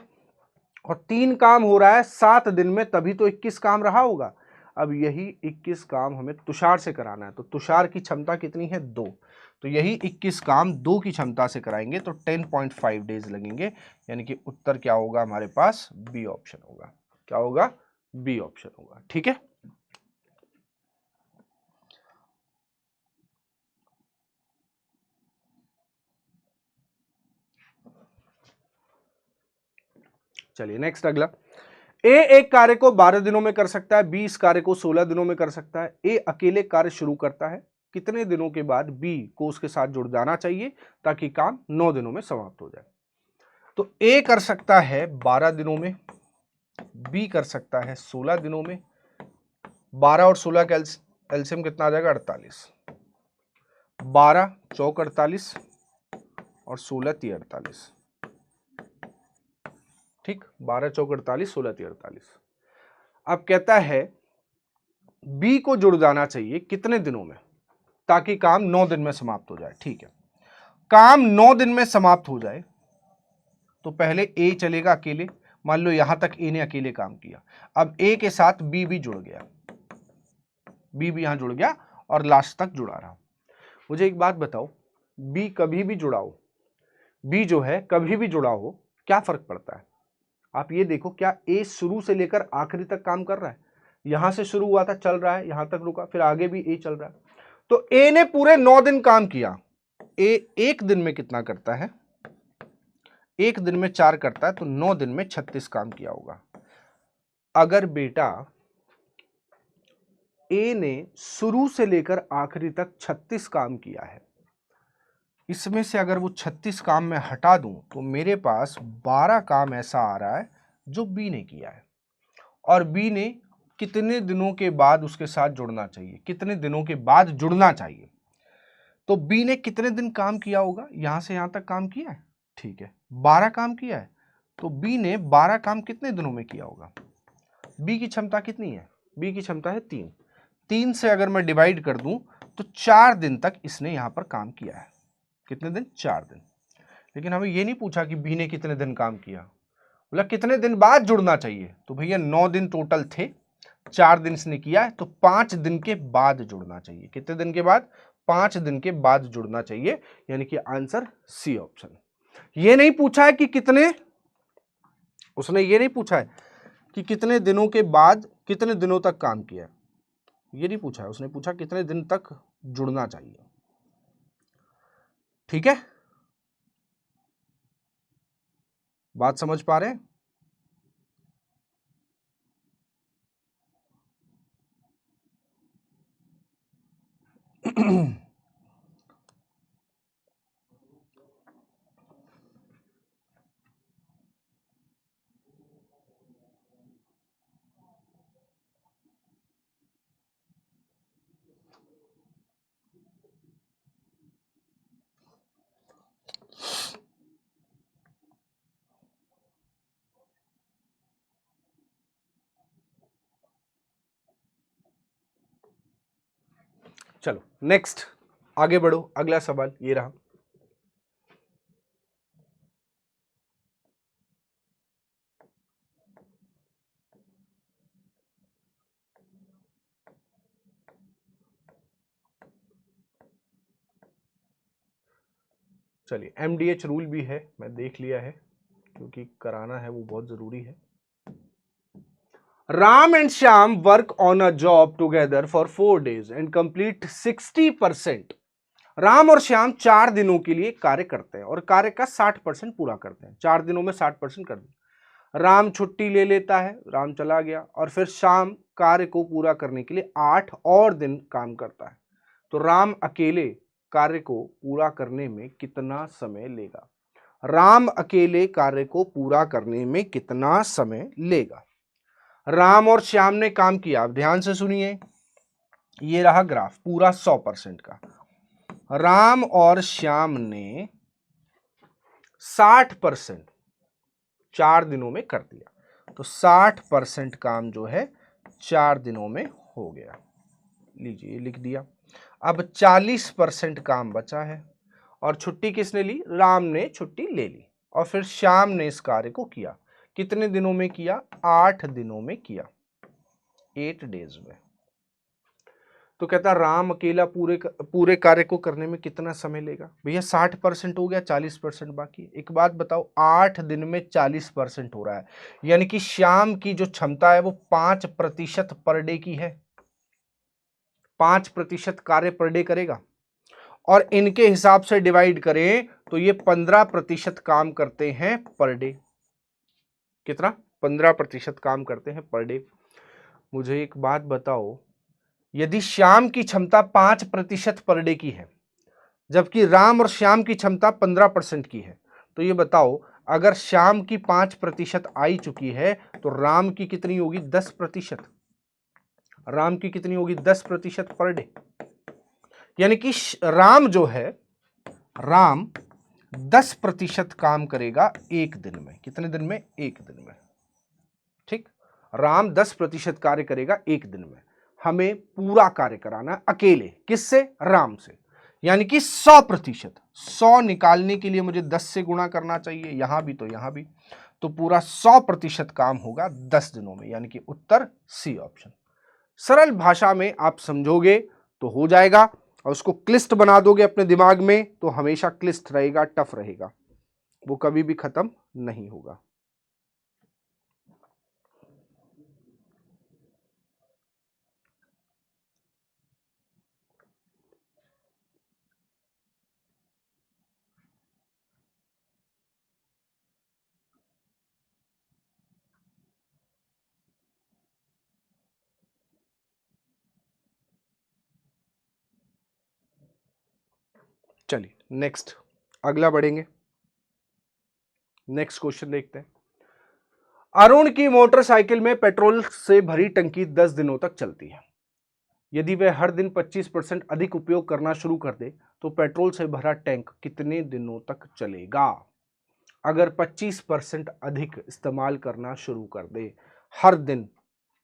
[SPEAKER 1] और 3 काम हो रहा है 7 दिन में, तभी तो 21 काम रहा होगा। अब यही 21 काम हमें तुषार से कराना है। तो तुषार की क्षमता कितनी है? 2। तो यही 21 काम 2 की क्षमता से कराएंगे तो 10.5 डेज लगेंगे, यानी कि उत्तर क्या होगा हमारे पास? बी ऑप्शन होगा। क्या होगा? बी ऑप्शन होगा। ठीक है, चलिए नेक्स्ट अगला। ए एक कार्य को 12 दिनों में कर सकता है, बी इस कार्य को 16 दिनों में कर सकता है। ए अकेले कार्य शुरू करता है, कितने दिनों के बाद बी को उसके साथ जुड़ जाना चाहिए ताकि काम 9 दिनों में समाप्त हो जाए। तो ए कर सकता है 12 दिनों में, बी कर सकता है 16 दिनों में। 12 और 16 का एलसीएम कितना आ जाएगा? 48। 12 चौक 48 और 16 ती 48। ठीक, 12 चौक 48, 16 ती 48। अब कहता है बी को जुड़ जाना चाहिए कितने दिनों में ताकि काम 9 दिन में समाप्त हो जाए। ठीक है, काम 9 दिन में समाप्त हो जाए तो पहले ए चलेगा अकेले। मान लो यहां तक ए ने अकेले काम किया, अब ए के साथ बी भी जुड़ गया, बी भी यहां जुड़ गया और लास्ट तक जुड़ा रहा। मुझे एक बात बताओ, बी कभी भी जुड़ा हो, बी जो है कभी भी जुड़ा हो, क्या फर्क पड़ता है? आप ये देखो, क्या ए शुरू से लेकर आखिरी तक काम कर रहा है? यहां से शुरू हुआ था, चल रहा है, यहां तक रुका, फिर आगे भी ए चल रहा है। तो ए ने पूरे 9 दिन काम किया। ए एक दिन में कितना करता है? एक दिन में 4 करता है, तो 9 दिन में 36 काम किया होगा। अगर बेटा ए ने शुरू से लेकर आखिरी तक 36 काम किया है, इसमें से अगर वो 36 काम मैं हटा दूं तो मेरे पास 12 काम ऐसा आ रहा है जो बी ने किया है। और बी ने कितने दिनों के बाद उसके साथ जुड़ना चाहिए? कितने दिनों के बाद जुड़ना चाहिए? तो बी ने कितने दिन काम किया होगा? यहां से यहां तक काम किया है, ठीक है, 12 काम किया है। तो बी ने 12 काम कितने दिनों में किया होगा? बी की क्षमता कितनी है? बी की क्षमता है 3। 3 से अगर मैं डिवाइड कर दूं तो 4 दिन तक इसने यहां पर काम किया है। कितने दिन? 4 दिन। लेकिन हमें यह नहीं पूछा कि बी ने कितने दिन काम किया, बोला कितने दिन बाद जुड़ना चाहिए। तो भैया 9 दिन टोटल थे, 4 दिन इसने किया है, तो 5 दिन के बाद जुड़ना चाहिए। कितने दिन के बाद? 5 दिन के बाद जुड़ना चाहिए, यानी कि आंसर सी ऑप्शन। ये नहीं पूछा है कि कितने, उसने ये नहीं पूछा है कि कितने दिनों के बाद कितने दिनों तक काम किया, ये नहीं पूछा है, उसने पूछा कितने दिन तक जुड़ना चाहिए। ठीक है, बात समझ पा रहे हैं? चलो नेक्स्ट आगे बढ़ो, अगला सवाल ये रहा। चलिए MDH रूल भी है, मैं देख लिया है क्योंकि कराना है, वो बहुत जरूरी है। Ram and Shyam work on a job together for 4 days and complete 60%। Ram और श्याम 4 दिनों के लिए कार्य करते हैं और कार्य का 60% पूरा करते हैं। 4 दिनों में 60% कर दिया। राम छुट्टी ले लेता है, राम चला गया, और फिर श्याम कार्य को पूरा करने के लिए 8 और दिन काम करता है। तो राम अकेले कार्य को पूरा करने में कितना समय लेगा? राम अकेले कार्य को पूरा करने में कितना समय लेगा? राम और श्याम ने काम किया, आप ध्यान से सुनिए, ये रहा ग्राफ पूरा 100% का। राम और श्याम ने 60% 4 दिनों में कर दिया, तो 60% काम जो है 4 दिनों में हो गया। लीजिए लिख दिया। अब 40% काम बचा है, और छुट्टी किसने ली? राम ने छुट्टी ले ली, और फिर श्याम ने इस कार्य को किया। कितने दिनों में किया? 8 दिनों में किया, 8 days में। तो कहता राम अकेला पूरे कार्य को करने में कितना समय लेगा? भैया 60% हो गया, 40% बाकी। एक बात बताओ, 8 दिन में 40% हो रहा है, यानी कि श्याम की जो क्षमता है वो 5% पर डे की है। 5% कार्य पर डे करेगा, और इनके हिसाब से डिवाइड करें तो ये 15% काम करते हैं पर डे। कितना? 15% काम करते हैं पर डे। मुझे एक बात बताओ, यदि श्याम की क्षमता 5% पर डे की है, जबकि राम और श्याम की क्षमता 15% की है, तो ये बताओ, अगर श्याम की 5% आई चुकी है तो राम की कितनी होगी? 10%। राम की कितनी होगी? 10% पर डे। यानी कि राम जो है, राम 10% काम करेगा एक दिन में। कितने दिन में? एक दिन में। ठीक, राम 10% कार्य करेगा एक दिन में। हमें पूरा कार्य कराना अकेले, किससे? राम से। यानी कि 100%। 100 निकालने के लिए मुझे 10 से गुणा करना चाहिए, यहां भी तो यहां भी, तो पूरा 100% काम होगा 10 दिनों में, यानी कि उत्तर सी ऑप्शन। सरल भाषा में आप समझोगे तो हो जाएगा, और उसको क्लिष्ट बना दोगे अपने दिमाग में तो हमेशा क्लिष्ट रहेगा, टफ रहेगा, वो कभी भी खत्म नहीं होगा। चलिए नेक्स्ट, अगला बढ़ेंगे। नेक्स्ट क्वेश्चन देखते हैं। अरुण की मोटरसाइकिल में पेट्रोल से भरी टंकी 10 दिनों तक चलती है। यदि वह हर दिन 25% अधिक उपयोग करना शुरू कर दे तो पेट्रोल से भरा टैंक कितने दिनों तक चलेगा? अगर 25% अधिक इस्तेमाल करना शुरू कर दे, हर दिन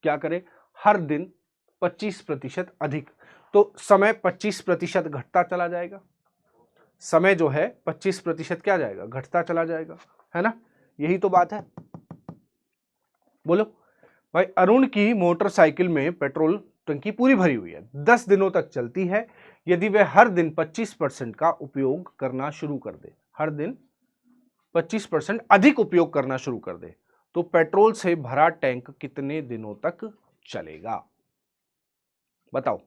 [SPEAKER 1] क्या करे? हर दिन 25% अधिक, तो समय 25% घटता चला जाएगा। समय जो है 25% क्या जाएगा? घटता चला जाएगा, है ना? यही तो बात है। बोलो भाई, अरुण की मोटरसाइकिल में पेट्रोल टंकी पूरी भरी हुई है, 10 दिनों तक चलती है। यदि वह हर दिन 25% का उपयोग करना शुरू कर दे, हर दिन 25% अधिक उपयोग करना शुरू कर दे, तो पेट्रोल से भरा टैंक कितने दिनों तक चलेगा? बताओ।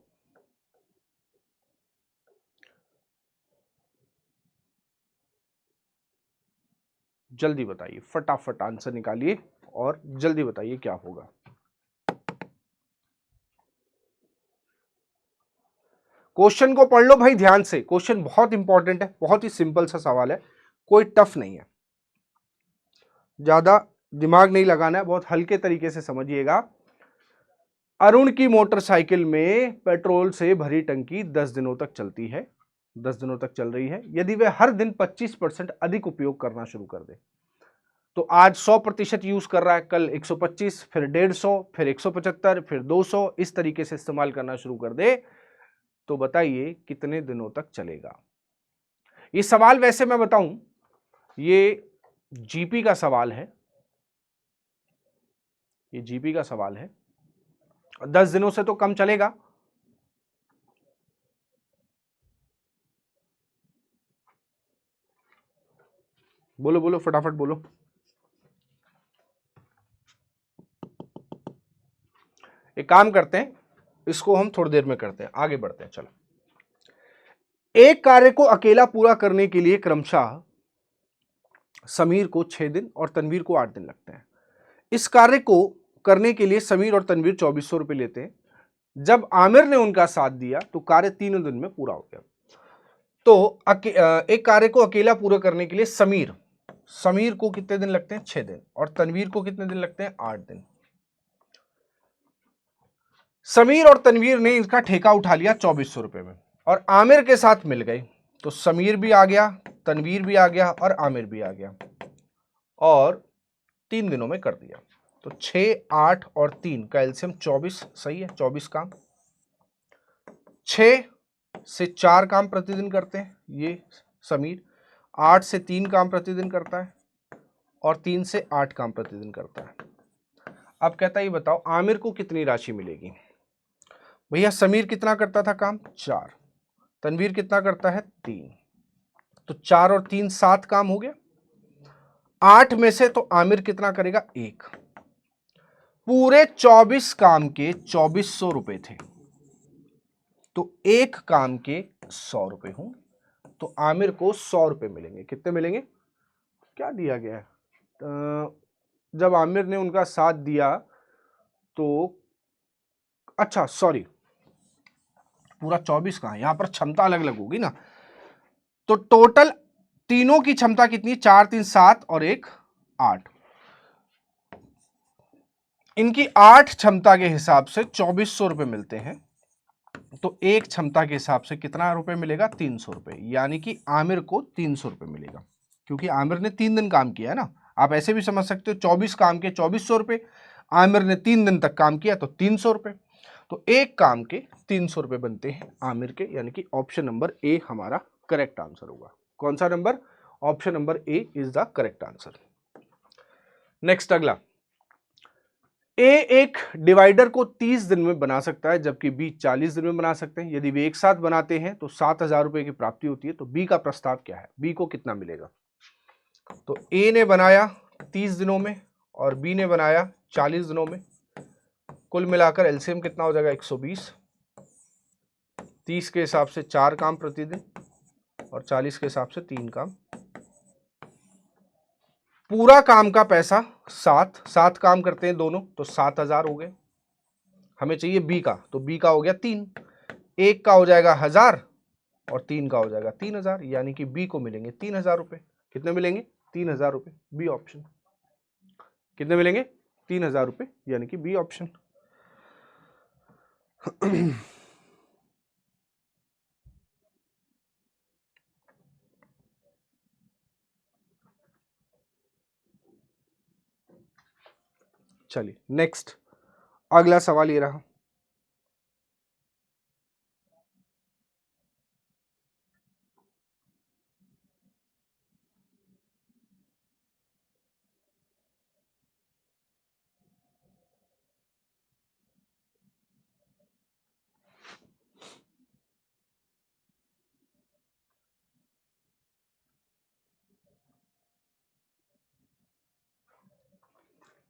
[SPEAKER 1] जल्दी बताइए, फटाफट आंसर निकालिए और जल्दी बताइए क्या होगा। क्वेश्चन को पढ़ लो भाई ध्यान से, क्वेश्चन बहुत इंपॉर्टेंट है, बहुत ही सिंपल सा सवाल है, कोई टफ नहीं है, ज्यादा दिमाग नहीं लगाना है, बहुत हल्के तरीके से समझिएगा। अरुण की मोटरसाइकिल में पेट्रोल से भरी टंकी 10 दिनों तक चलती है, 10 दिनों तक चल रही है। यदि वह हर दिन 25% अधिक उपयोग करना शुरू कर दे, तो आज 100% यूज कर रहा है, कल 125, फिर 150, फिर 175, फिर 200, इस तरीके से इस्तेमाल करना शुरू कर दे, तो बताइए कितने दिनों तक चलेगा? ये सवाल वैसे मैं बताऊं, ये जीपी का सवाल है, ये जीपी का सवाल है, 10 दिनों से तो कम चलेगा। बोलो बोलो फटाफट बोलो। एक काम करते हैं, इसको हम थोड़ी देर में करते हैं, आगे बढ़ते हैं। चलो, एक कार्य को अकेला पूरा करने के लिए क्रमशः समीर को 6 दिन और तनवीर को 8 दिन लगते हैं। इस कार्य को करने के लिए समीर और तनवीर 2400 रुपए लेते हैं। जब आमिर ने उनका साथ दिया तो कार्य 3 दिन में पूरा हो गया। तो एक कार्य को अकेला पूरा करने के लिए समीर को कितने दिन लगते हैं? 6 दिन। और तनवीर को कितने दिन लगते हैं? 8 दिन। समीर और तनवीर ने इसका ठेका उठा लिया 2400 रुपए में और आमिर के साथ मिल गए। तो समीर भी आ गया, तनवीर भी आ गया और आमिर भी आ गया और 3 दिनों में कर दिया। तो 6, 8 और 3 का एलसीएम 24, सही है, 24 काम। 6 से 4 काम प्रतिदिन करते हैं ये समीर, 8 से 3 काम प्रतिदिन करता है और 3 से 8 काम प्रतिदिन करता है। अब कहता है ये बताओ आमिर को कितनी राशि मिलेगी? भैया समीर कितना करता था काम? 4। तनवीर कितना करता है? 3। तो 4 और 3 7 काम हो गया। 8 में से तो आमिर कितना करेगा? 1। पूरे 24 काम के 2400 रुपए थे, तो एक काम के 100 रुपए हों, तो आमिर को 100 रुपए मिलेंगे। कितने मिलेंगे? क्या दिया गया है? जब आमिर ने उनका साथ दिया तो, अच्छा सॉरी, पूरा 24 कहां, यहां पर क्षमता अलग अलग होगी ना। तो टोटल तीनों की क्षमता कितनी? 4 3 7 और 1 8। इनकी 8 क्षमता के हिसाब से 2400 रुपए मिलते हैं। तो एक क्षमता के हिसाब से कितना रुपए मिलेगा? 300 रुपए। यानी कि आमिर को 300 रुपए मिलेगा, क्योंकि आमिर ने 3 दिन काम किया है ना। आप ऐसे भी समझ सकते हो 24 काम के 2400 रुपए, आमिर ने 3 दिन तक काम किया तो 300 रुपए। तो एक काम के 300 रुपए बनते हैं आमिर के, यानी कि ऑप्शन नंबर ए हमारा करेक्ट आंसर होगा। कौन सा number? Option number A is the correct answer. Next अगला, ए एक डिवाइडर को 30 दिन में बना सकता है जबकि बी 40 दिन में बना सकते हैं। यदि वे एक साथ बनाते हैं तो 7000 रुपए की प्राप्ति होती है। तो बी का प्रस्ताव क्या है? बी को कितना मिलेगा? तो ए ने बनाया 30 दिनों में और बी ने बनाया 40 दिनों में, कुल मिलाकर एलसीएम कितना हो जाएगा? 120। 30 के हिसाब से 4 काम प्रतिदिन और 40 के हिसाब से 3 काम। पूरा काम का पैसा 7 काम करते हैं दोनों, तो 7000 हो गए। हमें चाहिए बी का, तो बी का हो गया 3। एक का हो जाएगा 1000 और 3 का हो जाएगा 3000, यानी कि बी को मिलेंगे 3000 रुपए। कितने मिलेंगे? 3000 रुपए। B option. कितने मिलेंगे? 3000 रुपए, यानी कि बी ऑप्शन। चलिए नेक्स्ट, अगला सवाल ये रहा।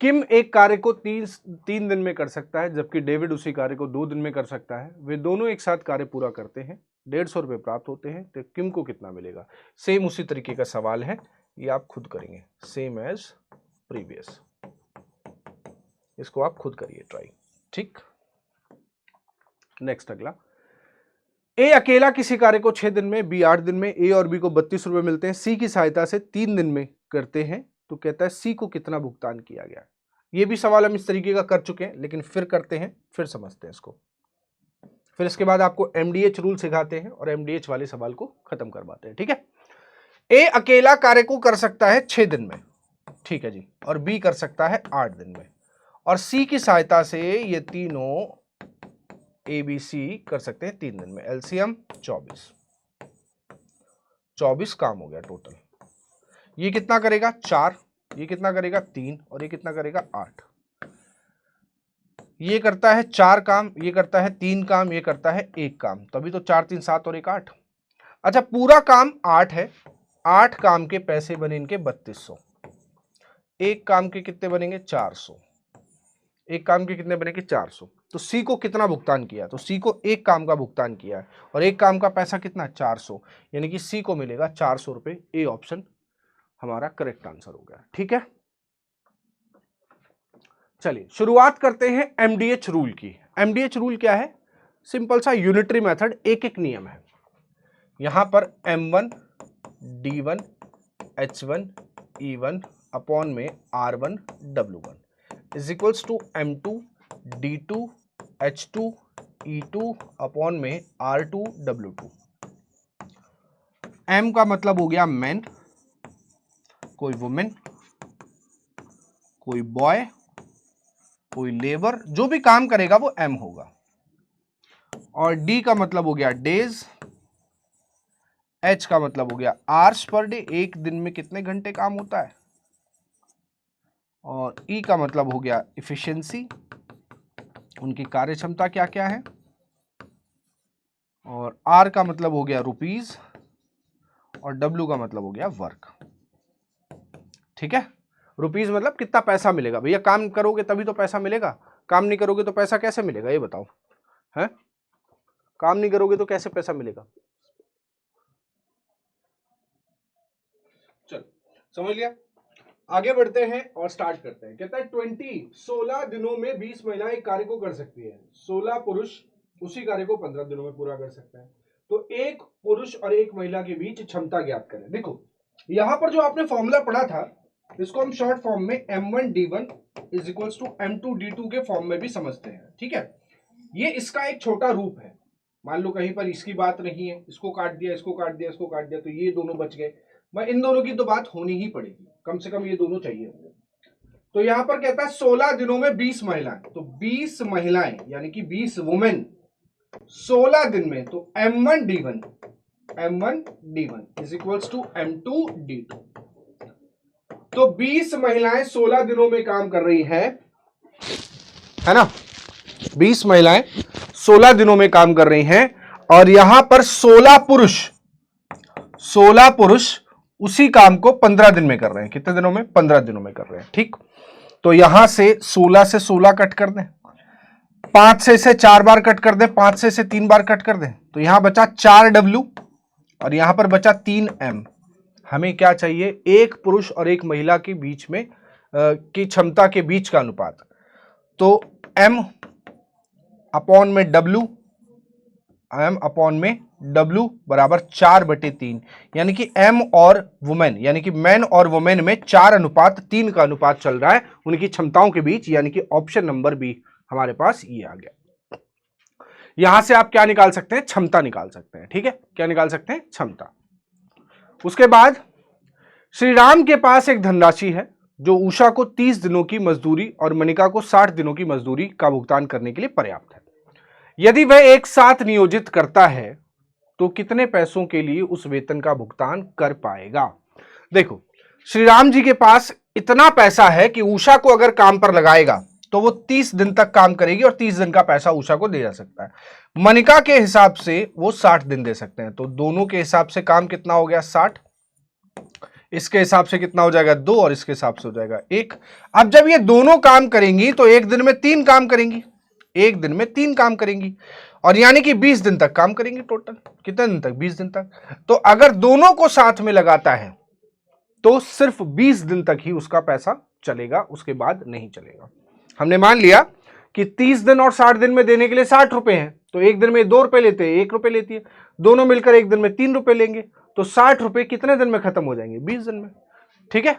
[SPEAKER 1] किम एक कार्य को 3 दिन में कर सकता है जबकि डेविड उसी कार्य को 2 दिन में कर सकता है। वे दोनों एक साथ कार्य पूरा करते हैं, 150 रुपए प्राप्त होते हैं। तो किम को कितना मिलेगा? सेम उसी तरीके का सवाल है, ये आप खुद करेंगे, सेम एज प्रीवियस। इसको आप खुद करिए ट्राई, ठीक। नेक्स्ट अगला, ए अकेला किसी कार्य को 6 दिन में, बी 8 दिन में, ए और बी को 32 रुपए मिलते हैं। सी की सहायता से 3 दिन में करते हैं, तो कहता है सी को कितना भुगतान किया गया। ये भी सवाल हम इस तरीके का कर चुके हैं, लेकिन फिर करते हैं, फिर समझते हैं इसको। फिर इसके बाद आपको एमडीएच रूल सिखाते हैं और एमडीएच वाले सवाल को खत्म करवाते हैं, ठीक है। ए अकेला कार्य को कर सकता है 6 दिन में, ठीक है जी, और बी कर सकता है 8 दिन में, और सी की सहायता से ये तीनों ए बी सी कर सकते हैं 3 दिन में। एलसीएम 24 काम हो गया टोटल। ये कितना करेगा? 4, ये कितना करेगा? 3, और ये कितना करेगा? 8। ये करता है 4 काम, ये करता है 3 काम, ये करता है 1 काम, तभी तो 4 3 7 और 1 8। अच्छा, पूरा काम 8 है 8 काम के पैसे बने इनके 3200, एक काम के कितने बनेंगे 400, एक काम के कितने बनेंगे 400। तो सी को कितना भुगतान किया, तो सी को एक काम का भुगतान किया है और एक काम का पैसा कितना 400, यानी कि सी को मिलेगा 400 रुपए। ए ऑप्शन हमारा करेक्ट आंसर हो गया। ठीक है, चलिए शुरुआत करते हैं एमडीएच रूल की। एमडीएच रूल क्या है, सिंपल सा यूनिटरी मेथड, एक एक नियम है। यहां पर M1 D1 H1 E1 upon में R1 W1 is equals to M2 D2 H2 E2 upon में R2 W2। M का मतलब हो गया मैन, कोई वुमेन, कोई बॉय, कोई लेबर, जो भी काम करेगा वो M होगा। और D का मतलब हो गया डेज, H का मतलब हो गया आवर्स पर डे, एक दिन में कितने घंटे काम होता है, और E का मतलब हो गया इफिशिएंसी, उनकी कार्य क्षमता क्या क्या है, और R का मतलब हो गया रुपीज, और W का मतलब हो गया वर्क। ठीक है, रुपीज मतलब कितना पैसा मिलेगा। भैया काम करोगे तभी तो पैसा मिलेगा, काम नहीं करोगे तो पैसा कैसे मिलेगा, ये बताओ, है काम नहीं करोगे तो कैसे पैसा मिलेगा। चलो समझ लिया, आगे बढ़ते हैं और स्टार्ट करते हैं। कहता है 16 दिनों में 20 महिलाएं एक कार्य को कर सकती है, 16 पुरुष उसी कार्य को 15 दिनों में पूरा कर सकते हैं। तो एक पुरुष और एक महिला के बीच क्षमता ज्ञात करें। देखो यहां पर जो आपने फॉर्मूला पढ़ा था, इसको हम शॉर्ट फॉर्म में M1 D1 is equals to M2 D2 के फॉर्म में भी समझते हैं। ठीक है, ये इसका एक छोटा रूप है। मान लो कहीं पर इसकी बात नहीं है, इसको काट दिया, इसको काट दिया, इसको काट दिया, तो ये दोनों बच गए। मैं इन दोनों की तो बात होनी ही पड़ेगी, कम से कम ये दोनों चाहिए होंगे। तो यहां पर कहता है 16 दिनों में 20 महिलाएं, तो 20 महिलाएं यानी कि 20 वुमेन 16 दिन में, तो M1 D1 is equals to M2 D2। तो 20 महिलाएं 16 दिनों में काम कर रही हैं, है ना, 20 महिलाएं 16 दिनों में काम कर रही हैं, और यहां पर 16 पुरुष उसी काम को 15 दिन में कर रहे हैं। कितने दिनों में, 15 दिनों में कर रहे हैं। ठीक, तो यहां से 16 से 16 कट कर दें, 5 से इसे 4 बार कट कर दें, 5 से इसे 3 बार कट कर दें, तो यहां बचा 4W और यहां पर बचा 3M। हमें क्या चाहिए, एक पुरुष और एक महिला के बीच में की क्षमता के बीच का अनुपात। तो M अपॉन में W, M अपॉन में W बराबर 4/3, यानी कि M और वुमेन, यानी कि मैन और वुमेन में 4:3 का अनुपात चल रहा है उनकी क्षमताओं के बीच, यानी कि ऑप्शन नंबर बी हमारे पास ये आ गया। यहां से आप क्या निकाल सकते हैं, क्षमता निकाल सकते हैं। ठीक है, क्या निकाल सकते हैं, क्षमता। उसके बाद श्रीराम के पास एक धनराशि है जो उषा को 30 दिनों की मजदूरी और मनिका को 60 दिनों की मजदूरी का भुगतान करने के लिए पर्याप्त है। यदि वह एक साथ नियोजित करता है तो कितने पैसों के लिए उस वेतन का भुगतान कर पाएगा। देखो श्रीराम जी के पास इतना पैसा है कि उषा को अगर काम पर लगाएगा तो वो 30 दिन तक काम करेगी और 30 दिन का पैसा उषा को दिया जा सकता है। मनिका के हिसाब से वो 60 दिन दे सकते हैं, तो दोनों के हिसाब से काम कितना हो गया 60, इसके हिसाब से कितना हो जाएगा 2 और इसके हिसाब से हो जाएगा 1। अब जब ये दोनों काम करेंगी तो एक दिन में 3 काम करेंगी, एक दिन में 3 काम करेंगी, और यानी कि 20 दिन तक काम करेंगी। टोटल कितने दिन तक, 20 दिन तक। तो अगर दोनों को साथ में लगाता है तो सिर्फ 20 दिन तक ही उसका पैसा चलेगा, उसके बाद नहीं चलेगा। हमने मान लिया कि 30 दिन और 60 दिन में देने के लिए 60 रुपए हैं, तो एक दिन में 2 रुपए लेते हैं, 1 रुपए लेती है, दोनों मिलकर एक दिन में 3 रुपए लेंगे, तो 60 रुपए कितने दिन में खत्म हो जाएंगे, 20 दिन में। ठीक है,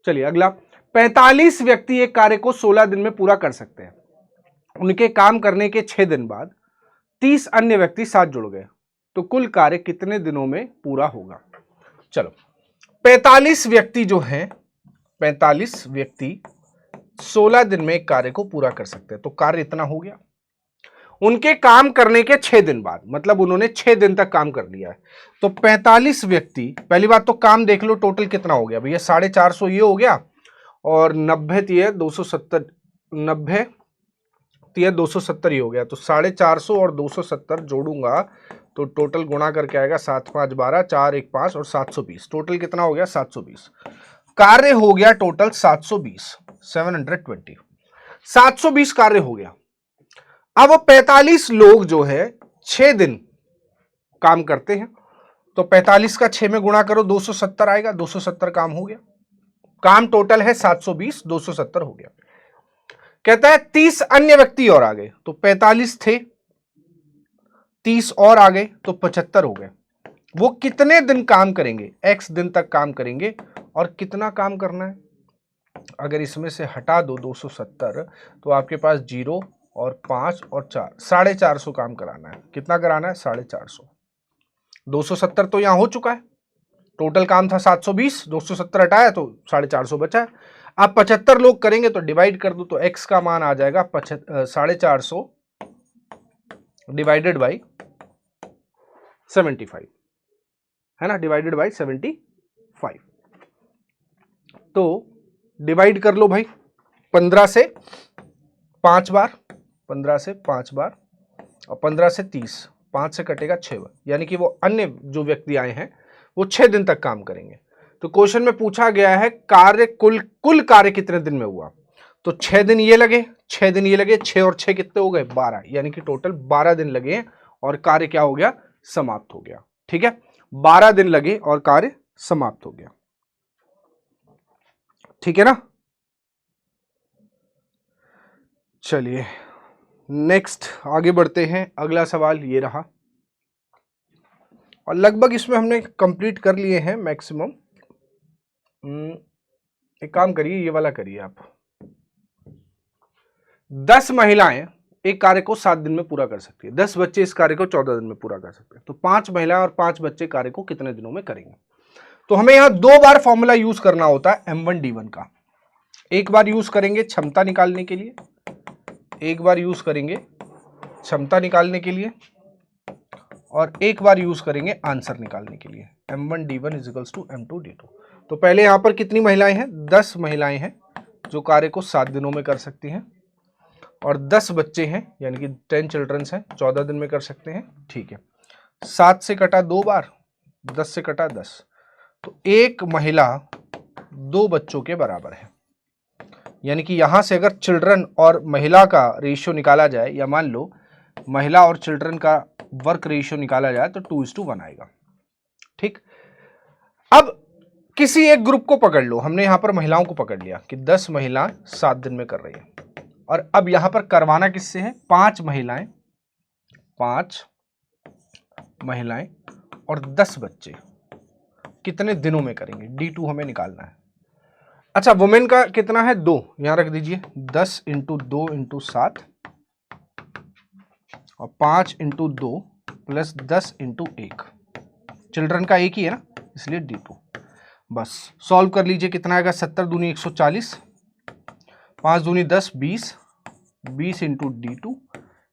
[SPEAKER 1] चलिए अगला। 45 व्यक्ति एक कार्य को 16 दिन में पूरा कर सकते हैं। उनके काम करने के 6 दिन बाद 30 अन्य व्यक्ति साथ जुड़ गए, तो कुल कार्य कितने दिनों में पूरा होगा। चलो 45 व्यक्ति जो हैं, 45 व्यक्ति 16 दिन में एक कार्य को पूरा कर सकते हैं, तो कार्य इतना हो गया। उनके काम करने के 6 दिन बाद, मतलब उन्होंने 6 दिन तक काम कर लिया है, तो 45 व्यक्ति, पहली बात तो काम देख लो टोटल कितना हो गया भैया, 450 ये हो गया, और 90 तिया 270, 90 तिया 270 ही हो गया, तो 450 और 270 जोड़ूंगा तो टोटल गुणा करके आएगा 7 5 12, 4 1 5 और 720। टोटल कितना हो गया? 720। कार्य हो गया टोटल 720, 720। 720 कार्य हो गया। अब 45 लोग जो है 6 दिन काम करते हैं, तो 45 का 6 में गुणा करो, 270 आएगा। 270 काम हो गया। काम टोटल है 720, 270 हो गया। कहता है 30 अन्य व्यक्ति और आ गए, तो 45 थे, 30 और आ गए तो 75 हो गए। वो कितने दिन काम करेंगे? x दिन तक काम करेंगे। और कितना काम करना है? अगर इसमें से हटा दो 270, तो आपके पास 0 और 5 और 4, 450 काम कराना है। कितना कराना है? 450। 270 तो यहां हो चुका है। टोटल काम था 720, 270 हटाया तो 450 बचा है। अब 75 लोग करेंगे तो डिवाइड कर दो, तो x का मान आ जाएगा 450 डिवाइडेड बाई 75, है ना, डिवाइडेड बाई 75। तो डिवाइड कर लो भाई 15 से 5 बार, 15 से 5 बार और 15 से 30, 5 से कटेगा 6 बार, यानी कि वो अन्य जो व्यक्ति आए हैं वो 6 दिन तक काम करेंगे। तो क्वेश्चन में पूछा गया है कार्य कुल कार्य कितने दिन में हुआ? तो 6 दिन ये लगे, 6 दिन ये लगे, 6 और 6 कितने हो गए? 12, यानी कि टोटल 12 दिन लगे और कार्य क्या हो गया? समाप्त हो गया। ठीक है, 12 दिन लगे और कार्य समाप्त हो गया। ठीक है ना। चलिए नेक्स्ट आगे बढ़ते हैं। अगला सवाल ये रहा और लगभग इसमें हमने कंप्लीट कर लिए हैं मैक्सिमम। एक काम करिए, ये वाला करिए आप। 10 महिलाएं एक कार्य को 7 दिन में पूरा कर सकती है, 10 बच्चे इस कार्य को 14 दिन में पूरा कर सकते हैं, तो 5 महिलाएं और 5 बच्चे कार्य को कितने दिनों में करेंगे? तो हमें यहां 2 बार फॉर्मूला यूज करना होता है M1D1 का। एक बार यूज करेंगे क्षमता निकालने के लिए, एक बार यूज करेंगे क्षमता निकालने के लिए और एक बार यूज करेंगे आंसर निकालने के लिए। M1D1 = M2D2। तो पहले यहां पर कितनी महिलाएं हैं? 10 महिलाएं हैं जो कार्य को 7 दिनों में कर सकती हैं और 10 बच्चे हैं यानी कि 10 चिल्ड्रंस हैं, 14 दिन में कर सकते हैं। ठीक है, 7 से कटा 2 बार, 10 से कटा 10, तो एक महिला 2 बच्चों के बराबर है। यानी कि यहां से अगर चिल्ड्रन और महिला का रेशियो निकाला जाए, या मान लो महिला और चिल्ड्रन का वर्क रेशियो निकाला जाए, तो 2:1 आएगा। ठीक, अब किसी एक ग्रुप को पकड़ लो, हमने यहां पर महिलाओं को पकड़ लिया कि 10 महिला 7 दिन में कर रही है, और अब यहां पर करवाना किससे है? 5 महिलाएं, 5 महिलाएं और 10 बच्चे कितने दिनों में करेंगे? D2 हमें निकालना है। अच्छा, वुमेन का कितना है? 2, यहां रख दीजिए। 10 × 2 × 7 और 5 × 2 प्लस 10 × 1। चिल्ड्रन का एक ही है ना, इसलिए D2। बस सॉल्व कर लीजिए, कितना आएगा? 70 दूनी 140, 5 दूनी 10, 20, 20 × D2,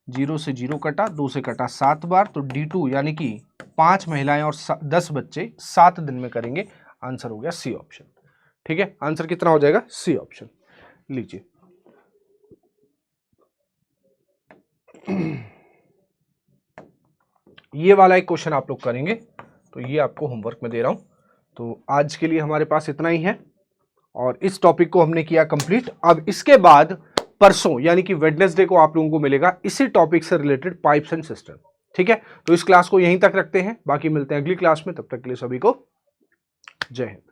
[SPEAKER 1] 0 से 0 कटा, 2 से कटा 7 बार, तो D2 यानी कि 5 महिलाएं और 10 बच्चे 7 दिन में करेंगे। आंसर हो गया सी ऑप्शन। ठीक है, आंसर कितना हो जाएगा? C option. लीजिए ये वाला एक क्वेश्चन आप लोग करेंगे, तो ये आपको होमवर्क में दे रहा हूं। तो आज के लिए हमारे पास इतना ही है और इस टॉपिक को हमने किया कंप्लीट। अब इसके बाद परसों यानी कि वेडनेसडे को आप लोगों को मिलेगा इसी टॉपिक से रिलेटेड पाइप्स एंड सिस्टम। ठीक है, तो इस क्लास को यहीं तक रखते हैं, बाकी मिलते हैं अगली क्लास में। तब तक के लिए सभी को जय हिंद।